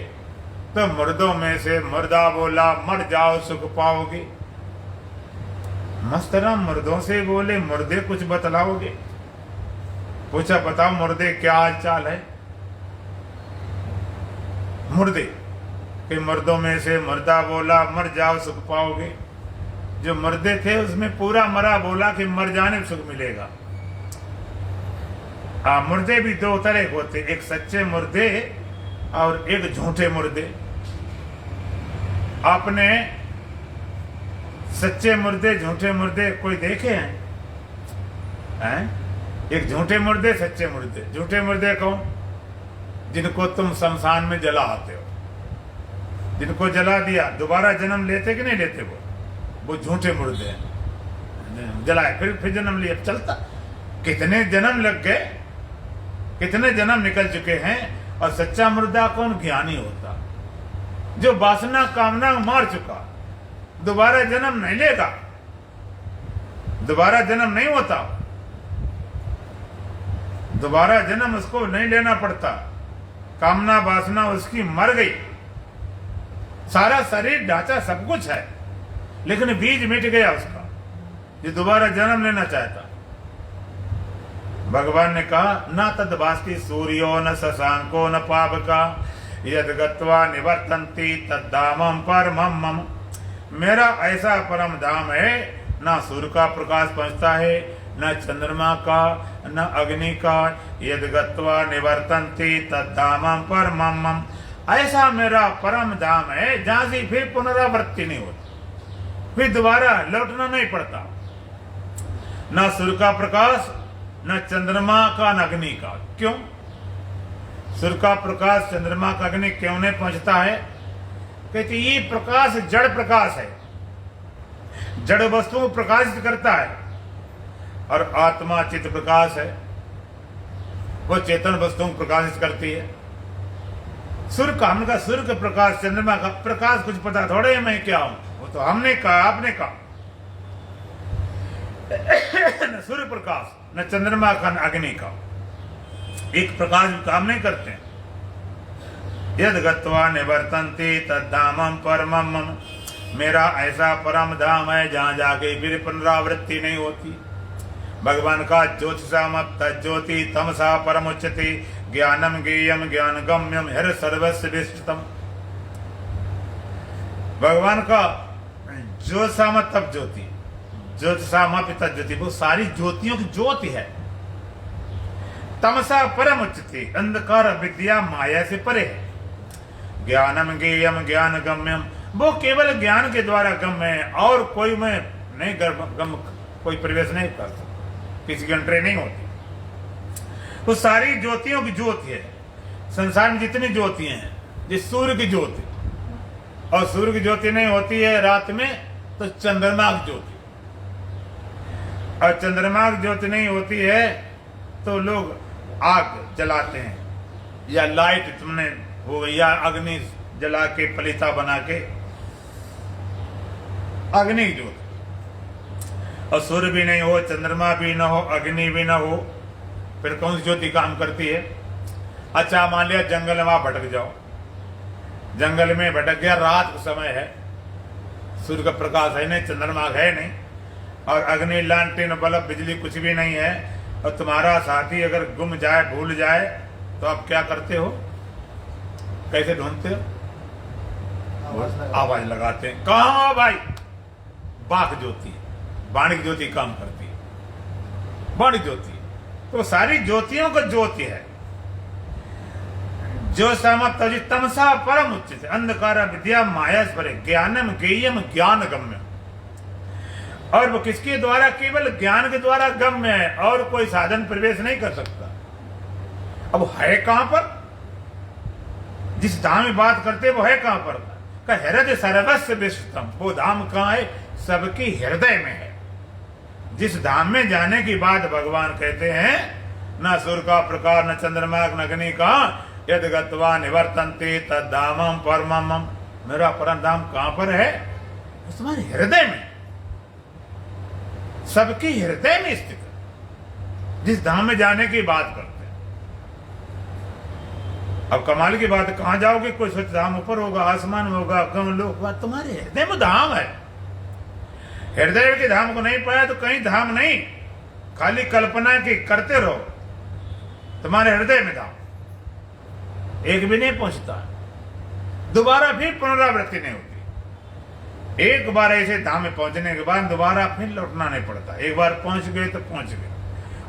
तो मुर्दों में से मुर्दा बोला, मर जाओ सुख पाओगे। मस्त राम मुर्दों से बोले, मुर्दे कुछ बतलाओगे? पूछा बताओ मुर्दे क्या हाल चाल है? मुर्दे कि मुर्दों में से मुर्दा बोला, मर जाओ सुख पाओगे। जो मुर्दे थे उसमें पूरा मरा बोला कि मर जाने में सुख मिलेगा। मुर्दे भी दो तरह के होते, एक सच्चे मुर्दे और एक झूठे मुर्दे। आपने सच्चे मुर्दे झूठे मुर्दे कोई देखे हैं? एक झूठे मुर्दे, सच्चे मुर्दे। झूठे मुर्दे कौन? जिनको तुम शमशान में जलाते हो, जिनको जला दिया दोबारा जन्म लेते कि नहीं लेते? वो झूठे मुर्दे हैं। जलाए फिर जन्म लिया, चलता। कितने जन्म लग गए, कितने जन्म निकल चुके हैं। और सच्चा मुर्दा कौन? ज्ञानी होता, जो वासना कामना मार चुका, दोबारा जन्म नहीं लेगा, दोबारा जन्म नहीं होता, दोबारा जन्म उसको नहीं लेना पड़ता। कामना वासना उसकी मर गई, सारा शरीर ढांचा सब कुछ है, लेकिन बीज मिट गया उसका, जो दोबारा जन्म लेना चाहता। भगवान ने कहा न तद भास्ति सूर्यो न शशांको न पावका यद गत्वा निवर्तन्ति तद्धामम परमम मम। मेरा ऐसा परम धाम है, ना सूर्य का प्रकाश पहुंचता है, न चंद्रमा का, न अग्नि का। यद गत्वा निवर्तन्ति तद्धामम परमम मम। ऐसा मेरा परम धाम है जहां से फिर पुनरावृत्ति नहीं होती, फिर दोबारा लौटना नहीं पड़ता। न सूर्य का प्रकाश, न चंद्रमा का, न अग्नि का। क्यों? सूर्य का प्रकाश चंद्रमा का अग्नि क्यों नहीं पहुंचता है? कहते ये प्रकाश जड़ प्रकाश है, जड़ वस्तु को प्रकाशित करता है, और आत्मा चित्त प्रकाश है, वो चेतन वस्तुओं को प्रकाशित करती है। सूर्य का, हमने कहा सूर्य का प्रकाश, चंद्रमा का प्रकाश कुछ पता थोड़े है मैं क्या हूं, वो तो हमने कहा, आपने कहा। न सूर्य प्रकाश, न चंद्रमा का, न अग्नि का। एक प्रकाश काम नहीं करते, यद गत्वा निवर्तन्ते तद्धामं परमं मम। मेरा ऐसा परम धाम है जहाँ जाके फिर पुनरावृत्ति नहीं होती। भगवान का ज्योतिषाम तज्ज्योति तमसा परमुच्यते ज्ञानम ज्ञेयम ज्ञान गम्यम हर सर्वस्व विष्टतम। भगवान का ज्योतिषाम तप ज्योति, ज्योतिषाम तज्ज्योति, वो सारी ज्योतियों की ज्योति है। तमसा परम उच्चते, अंधकार विद्या माया से परे है। ज्ञानम ज्ञेयम ज्ञान गम्यम, वो केवल ज्ञान के द्वारा गम्य है और कोई में नहीं गम कोई प्रवेश नहीं कर सकता, किसी की एंट्री नहीं होती। वो सारी ज्योतियों की ज्योति है। संसार में जितनी ज्योतियां हैं, जिस सूर्य की ज्योति, और सूर्य की ज्योति नहीं होती है रात में तो चंद्रमा की ज्योति, और चंद्रमा की ज्योति नहीं होती है तो लोग आग जलाते हैं या लाइट तुमने हो गई या अग्नि जला के पलीता बना के, अग्नि की ज्योति। और सूर्य भी नहीं हो, चंद्रमा भी ना हो, अग्नि भी ना हो, फिर कौन सी ज्योति काम करती है? अच्छा मान लिया जंगल में वहां भटक जाओ, जंगल में भटक गया, रात का समय है, सूर्य का प्रकाश है नहीं, चंद्रमा है नहीं, और अग्नि लालटेन बल्ब बिजली कुछ भी नहीं है, और तुम्हारा साथी अगर गुम जाए भूल जाए तो आप क्या करते हो? कैसे ढूंढते हो? आवाज लगाते हैं, कहाँ हो भाई? बाक ज्योति, वाणी की ज्योति काम करती है, वाणी ज्योति। तो सारी ज्योतियों का ज्योति है। जो समत्तजि तमसा परम उच्चते अंधकार विद्या माया परे ज्ञानम ज्ञेयम ज्ञान गम्य। और वो किसके द्वारा? केवल ज्ञान के द्वारा गम्य है और कोई साधन प्रवेश नहीं कर सकता। अब है कहां पर? जिस धाम में बात करते वो है कहां पर? का हृदय सर्वस्व विष्टतम। वो धाम कहां है? सबकी हृदय में है। जिस धाम में जाने की बात भगवान कहते हैं, न सूर्य का प्रकार न चंद्रमा न अग्नि का, यद गत्वा निवर्तन्ते तद्धामं परमं मम। मेरा परम धाम कहां पर है? तुम्हारे हृदय में, सबकी हृदय में स्थित है। जिस धाम में जाने की बात करते हैं, अब कमाल की बात, कहां जाओगे? कोई सोच धाम ऊपर होगा, आसमान में होगा, कौन लोग? तुम्हारे हृदय में धाम है। हृदय के धाम को नहीं पाया तो कहीं धाम नहीं, खाली कल्पना की करते रहो। तुम्हारे हृदय में धाम एक भी नहीं पहुंचता, दोबारा फिर पुनरावृत्ति नहीं होती। एक बार ऐसे धाम में पहुंचने के बाद दोबारा फिर लौटना नहीं पड़ता। एक बार पहुंच गए तो पहुंच गए,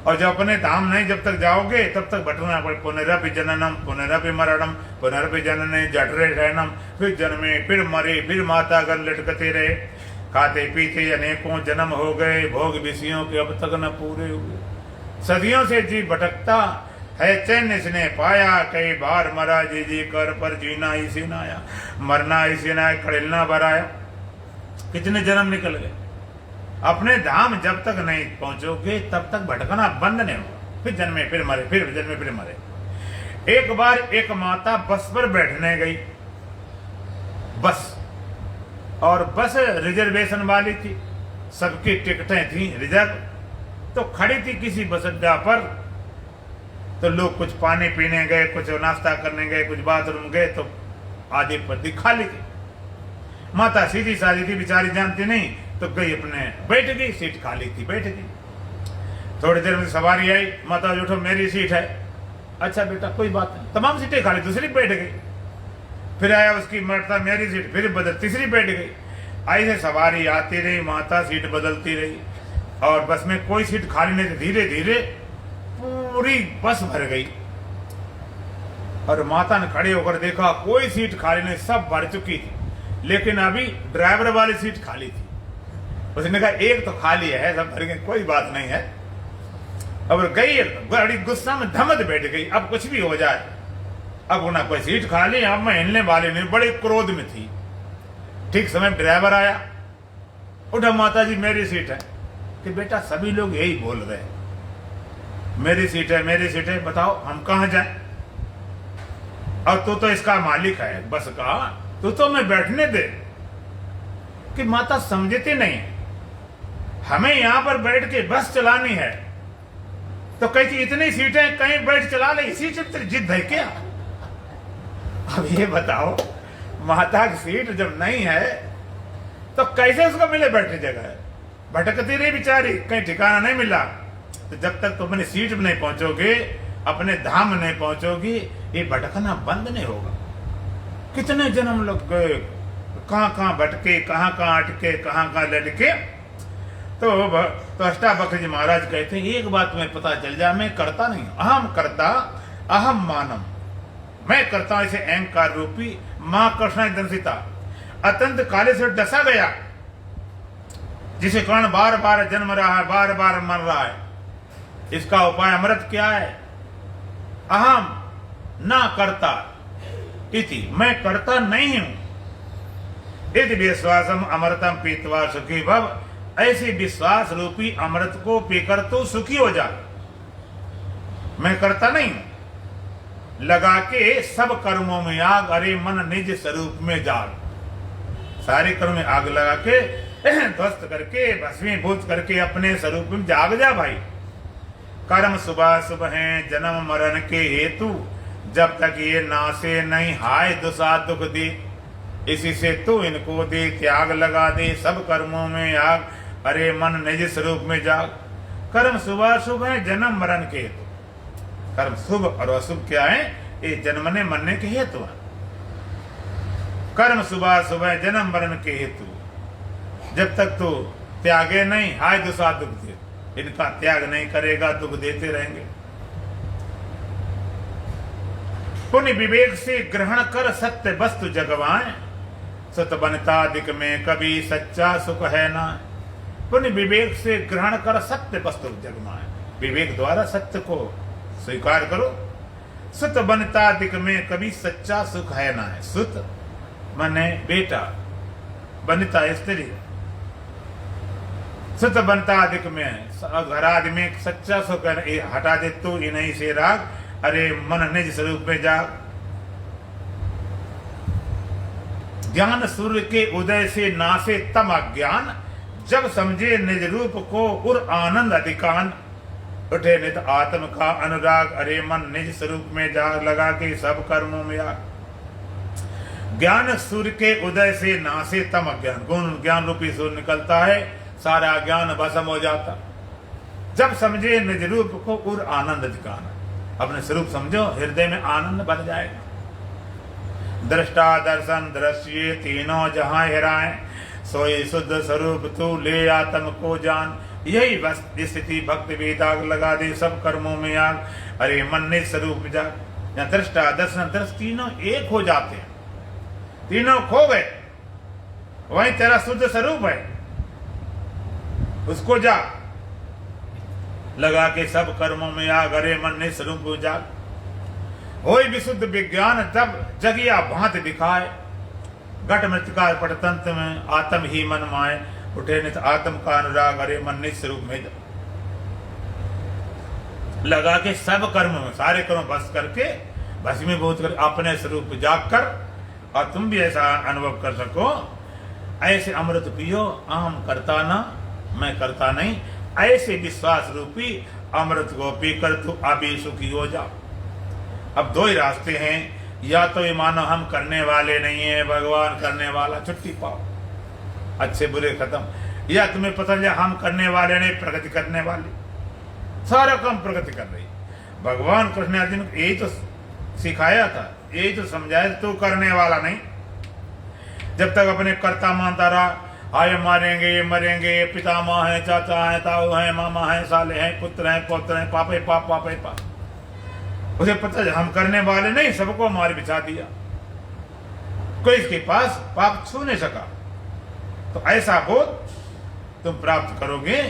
और जब अपने धाम नहीं जब तक जाओगे तब तक भटकना पड़े। पुनरपि जननम पुनरपि मरणम पुनरपि जनने जठरे शयनम। फिर जन्मे फिर मरे फिर माता घर लटकते रहे, खाते पीते अनेकों जन्म हो गए, भोग विषयों के अब तक न पूरे हुए। सदियों से जीव भटकता है, चैन इसने पाया, कई बार मरा जी जी कर पर जीना इसी न आया। मरना इसी न आया, खड़ेलना भराया। कितने जन्म निकल गए। अपने धाम जब तक नहीं पहुंचोगे तब तक भटकना बंद नहीं होगा। फिर जन्मे फिर मरे, फिर जन्मे फिर मरे। एक बार एक माता बस पर बैठने गई, बस, और बस रिजर्वेशन वाली थी, सबकी टिकटें थी रिजर्व। तो खड़ी थी किसी बस अड्डा पर, तो लोग कुछ पानी पीने गए, कुछ नाश्ता करने गए, कुछ बाथरूम गए, तो आधी पद्दी खाली थी। माता सीधी साधी थी, बेचारी जानती नहीं, तो गई अपने बैठ गई, सीट खाली थी, बैठ गई। थोड़ी देर में सवारी आई, माता उठो मेरी सीट है। अच्छा बेटा कोई बात नहीं, तमाम सीटें खाली, दूसरी बैठ गई। फिर आया उसकी माता, मेरी सीट, फिर बदल, तीसरी बैठ गई। ऐसे सवारी आती रही, माता सीट बदलती रही, और बस में कोई सीट खाली नहीं थी। धीरे धीरे पूरी बस भर गई, और माता ने खड़े होकर देखा कोई सीट खाली नहीं, सब भर चुकी थी, लेकिन अभी ड्राइवर वाली सीट खाली थी। उसने कहा एक तो खाली है, सब भर गए, कोई बात नहीं है। अब गई, बड़ी गुस्सा में धमद बैठ गई, अब कुछ भी हो जाए, अब ना कोई सीट खाली, अब मैं हिलने वाली नहीं, बड़े क्रोध में थी। ठीक समय ड्राइवर आया, उठा माता जी मेरी सीट है। कि बेटा सभी लोग यही बोल रहे हैं, मेरी सीट है मेरी सीट है, बताओ हम कहां जाए? और तू तो इसका मालिक है बस का, तू तो मैं बैठने दे। कि माता समझती नहीं, हमें यहां पर बैठ के बस चलानी है, तो कहीं इतनी सीटें कहीं बैठ चला ले, इसी से तेरी जिद है क्या? अब ये बताओ, माता की सीट जब नहीं है तो कैसे उसको मिले बैठने जगह? भटकती रही बेचारी, कहीं ठिकाना नहीं मिला। तो जब तक तुम अपनी सीट में नहीं पहुंचोगे, अपने धाम में नहीं पहुंचोगी, ये भटकना बंद नहीं होगा। कितने जन्म लग गए, कहाँ कहाँ भटके, कहाँ कहाँ अटके, कहाँ कहाँ लटके। तो अष्टावक्र जी महाराज कहते हैं, एक बात तुम्हें पता चल जाए, मैं करता नहीं, अहम करता अहम मानम। मैं करता हूं, इसे अहंकार रूपी महाकर्षण दंसिता अत्यंत काले से डसा गया, जिसे कारण बार बार जन्म रहा है, बार बार मर रहा है। इसका उपाय अमृत क्या है? अहम ना करता इति, मैं करता नहीं हूं। यदि विश्वासम अमृतम पीतवा सुखी भव, ऐसे विश्वास रूपी अमृत को पीकर तो सुखी हो जा। मैं करता नहीं हूं। लगा के सब कर्मों में आग, अरे मन निज स्वरूप में जाग। सारे कर्म में आग लगा के ध्वस्त करके, भस्मीभूत करके अपने स्वरूप में जाग जा भाई। कर्म सुबह सुबह हैं जन्म मरण के हेतु, जब तक ये नासे नहीं हाय दुसा दुख दे। इसी से तू इनको दे त्याग, लगा दे सब कर्मों में आग, अरे मन निज स्वरूप में जाग। कर्म सुबह शुभ है जन्म मरण के हेतु। कर्म शुभ और अशुभ क्या है? ये जन्मने मरने के हेतु है। कर्म सुबह सुबह जन्म मरण के हेतु, जब तक तू त्यागे नहीं हाय दुसा दुख दे, इनका त्याग नहीं करेगा, दुख देते रहेंगे। पुण्य विवेक से ग्रहण कर सत्य वस्तु जगवाएं, सत बनता अधिक में कभी सच्चा सुख है ना। पुण्य विवेक से ग्रहण कर सत्य वस्तु जगवाएं, विवेक द्वारा सत्य को स्वीकार करो। सुत बनता अधिक में कभी सच्चा सुख है ना है। सुत माने बेटा, बनता स्त्री, सुत बनता अधिक में घर आदमी सच्चा सुख है। हटा दे तू इन्हीं से राग, अरे मन निज स्वरूप में जाग। ज्ञान सूर्य के उदय से नासे तम अज्ञान, जब समझे निज रूप को उर आनंद अधिकान। उठे नित आत्म का अनुराग, अरे मन निज स्वरूप में जाग। लगा के सब कर्मों में आग। ज्ञान सूर्य के उदय से नासे तम अज्ञान, गुण ज्ञान रूपी सूर्य निकलता है, सारा ज्ञान भस्म हो जाता। जब समझे निज रूप को उर आनंद अधिकान, अपने स्वरूप समझो, हृदय में आनंद बन जाएगा। दृष्टा दर्शन दृश्य तीनों जहां हेराए, सोई शुद्ध स्वरूप तू ले आत्म को जान। यही बस स्थिति भक्ति वेदाग, लगा दे सब कर्मों में आग, अरे मन निज स्वरूप में जाग। या दृष्टा दर्शन दृश्य तीनों एक हो जाते हैं, तीनों खो गए, वही तेरा शुद्ध स्वरूप है, उसको जाग। लगा के सब कर्मों में आग, अरे मन निज स्वरूप में जाग। होय विशुद्ध विज्ञान तब जगिया भांति दिखाए, घट मृतिका पटतंत्र में आत्म ही मन माए। उठे नित आत्म का अनुराग, अरे मन निज स्वरूप में। लगा के सब कर्म में, सारे कर्म बस करके, भस्मीभूत कर अपने स्वरूप जाग कर, और तुम भी ऐसा अनुभव कर सको। ऐसे अमृत पियो, अहम करता ना, मैं करता नहीं। ऐसे विश्वास रूपी अमृत को पीकर तू अभी सुखी हो जा। अब दो ही रास्ते हैं, या तो ये मानो हम करने वाले नहीं है, भगवान करने वाला, छुट्टी पाओ, अच्छे बुरे खत्म। या तुम्हें पता चले हम करने वाले नहीं, प्रगति करने वाले, सारा काम प्रगति कर रही। भगवान कृष्ण अर्जुन को यही तो सिखाया था, यही तो समझाया, तू करने वाला नहीं। जब तक अपने कर्ता मानता रहा, आए मारेंगे, ये मरेंगे, ये पितामह है, चाचा है, ताऊ है, मामा है, साले हैं, पुत्र हैं, पौत्र हैं, पापे पाप, पापे पाप। उसे पता है हम करने वाले नहीं, सबको मार बिछा दिया, कोई इसके पास पाप छू नहीं सका। तो ऐसा बोध तुम प्राप्त करोगे,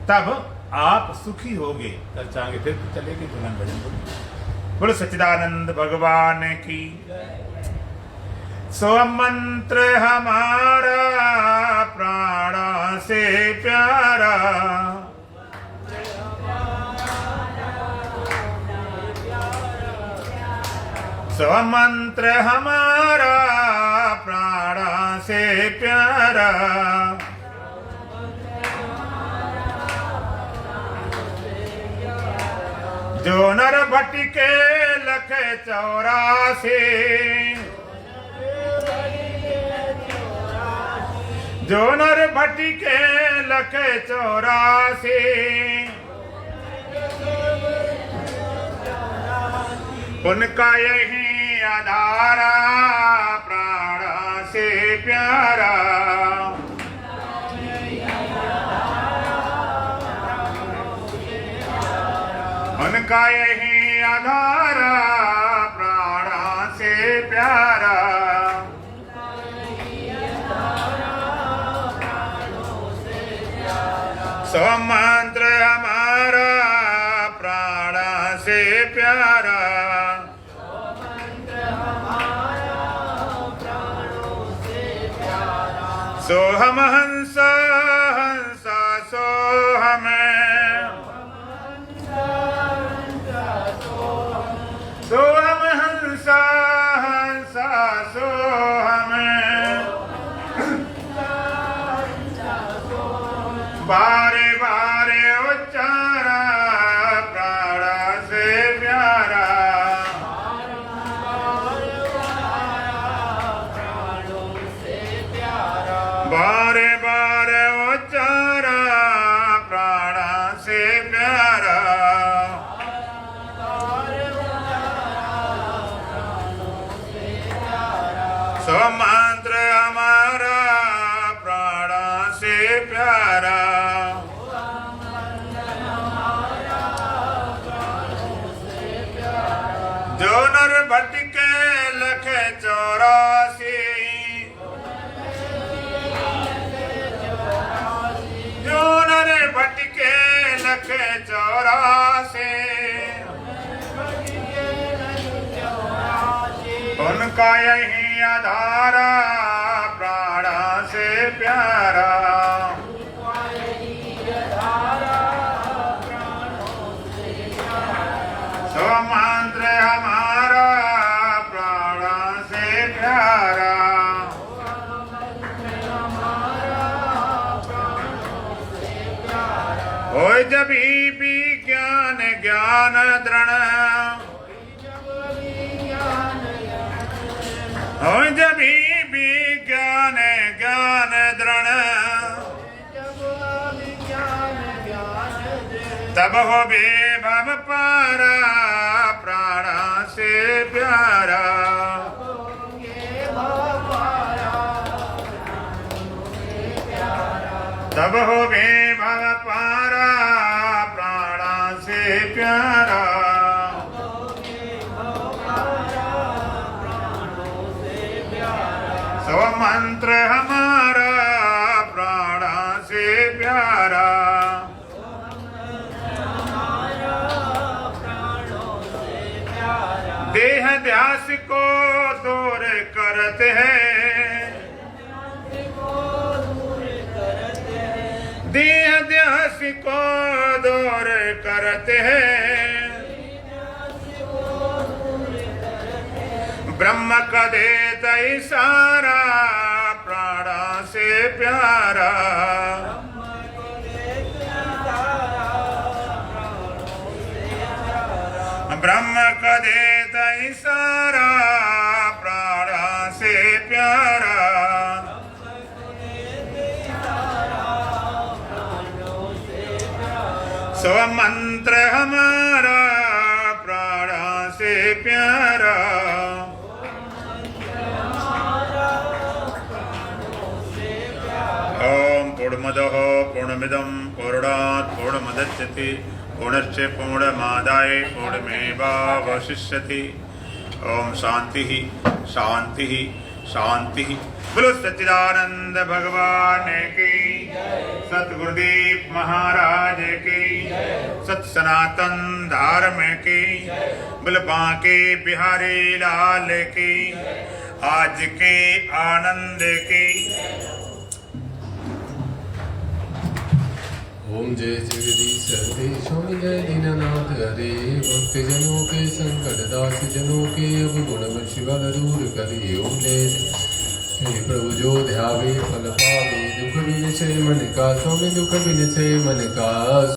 तब आप सुखी होगे। चर्चाएंगे फिर चलेगी दुल्हन भजन बोलो सच्चिदानंद भगवान की। सो मंत्र हमारा प्राण से प्यारा, सो मंत्र हमारा प्राण से प्यारा, जो नर भटके लख 84, जो नर भटके लख 84, उनका यही आधारा प्राण से प्यारा। उनका यही आधारा प्राण से प्यारा। सो मंत्र हमारा प्राण से प्यारा। सो हम हंसा हंसा सो हमें, सो हम हंसा हंसा सो हमें, बारे बारे उच्चारा प्राण से प्यारा। बारे बारे उच्चारा प्राण से प्यारा। सो मंत्र हमारा प्राण से प्यारा। जो नर भटके लख 84, जो नर भटके लख 84, उनका यही आधारा प्राण से प्यारा। सो मंत्र हमारा प्राण से प्यारा। होय जभी विज्ञान ज्ञान दृढ़, होय जभी विज्ञान ज्ञान दृढ़, तब हो बेभव पारा प्राण से प्यारा। तब हो बेभव पारा प्राण से प्यारा। सो मंत्र हमारा प्राण से प्यारा। देह ध्यास को दूर करते हैं, देह ध्यास को दूर करते हैं, ब्रह्म का देता इशारा प्राण से प्यारा। ब्रह्म का देता इशारा प्राण से प्यारा। सो मंत्र हमारा प्राण से प्यारा। ओम पूर्णमदः पूर्णमिदं पूर्णात् पूर्णमुदच्यते पूर्णस्य पूर्णमादाय पूर्णमेवावशिष्यते। ओम शांति शांति शांति। बोलो सच्चिदानंद भगवान की, सतगुरुदेव महाराज की, सत सनातन धर्म की, बोल बांके बिहारी लाल की, आज के आनंद की। ओम जय जगदीश हरे स्वामी जय दीनानाथ हरे। भक्त जनों के संकट दास जनों के अब गुण शिवल दूर करे। ओम जय हे प्रभु जो ध्यावे फल पावे। दुख विनय मन का स्वामी दुख विनय मन का।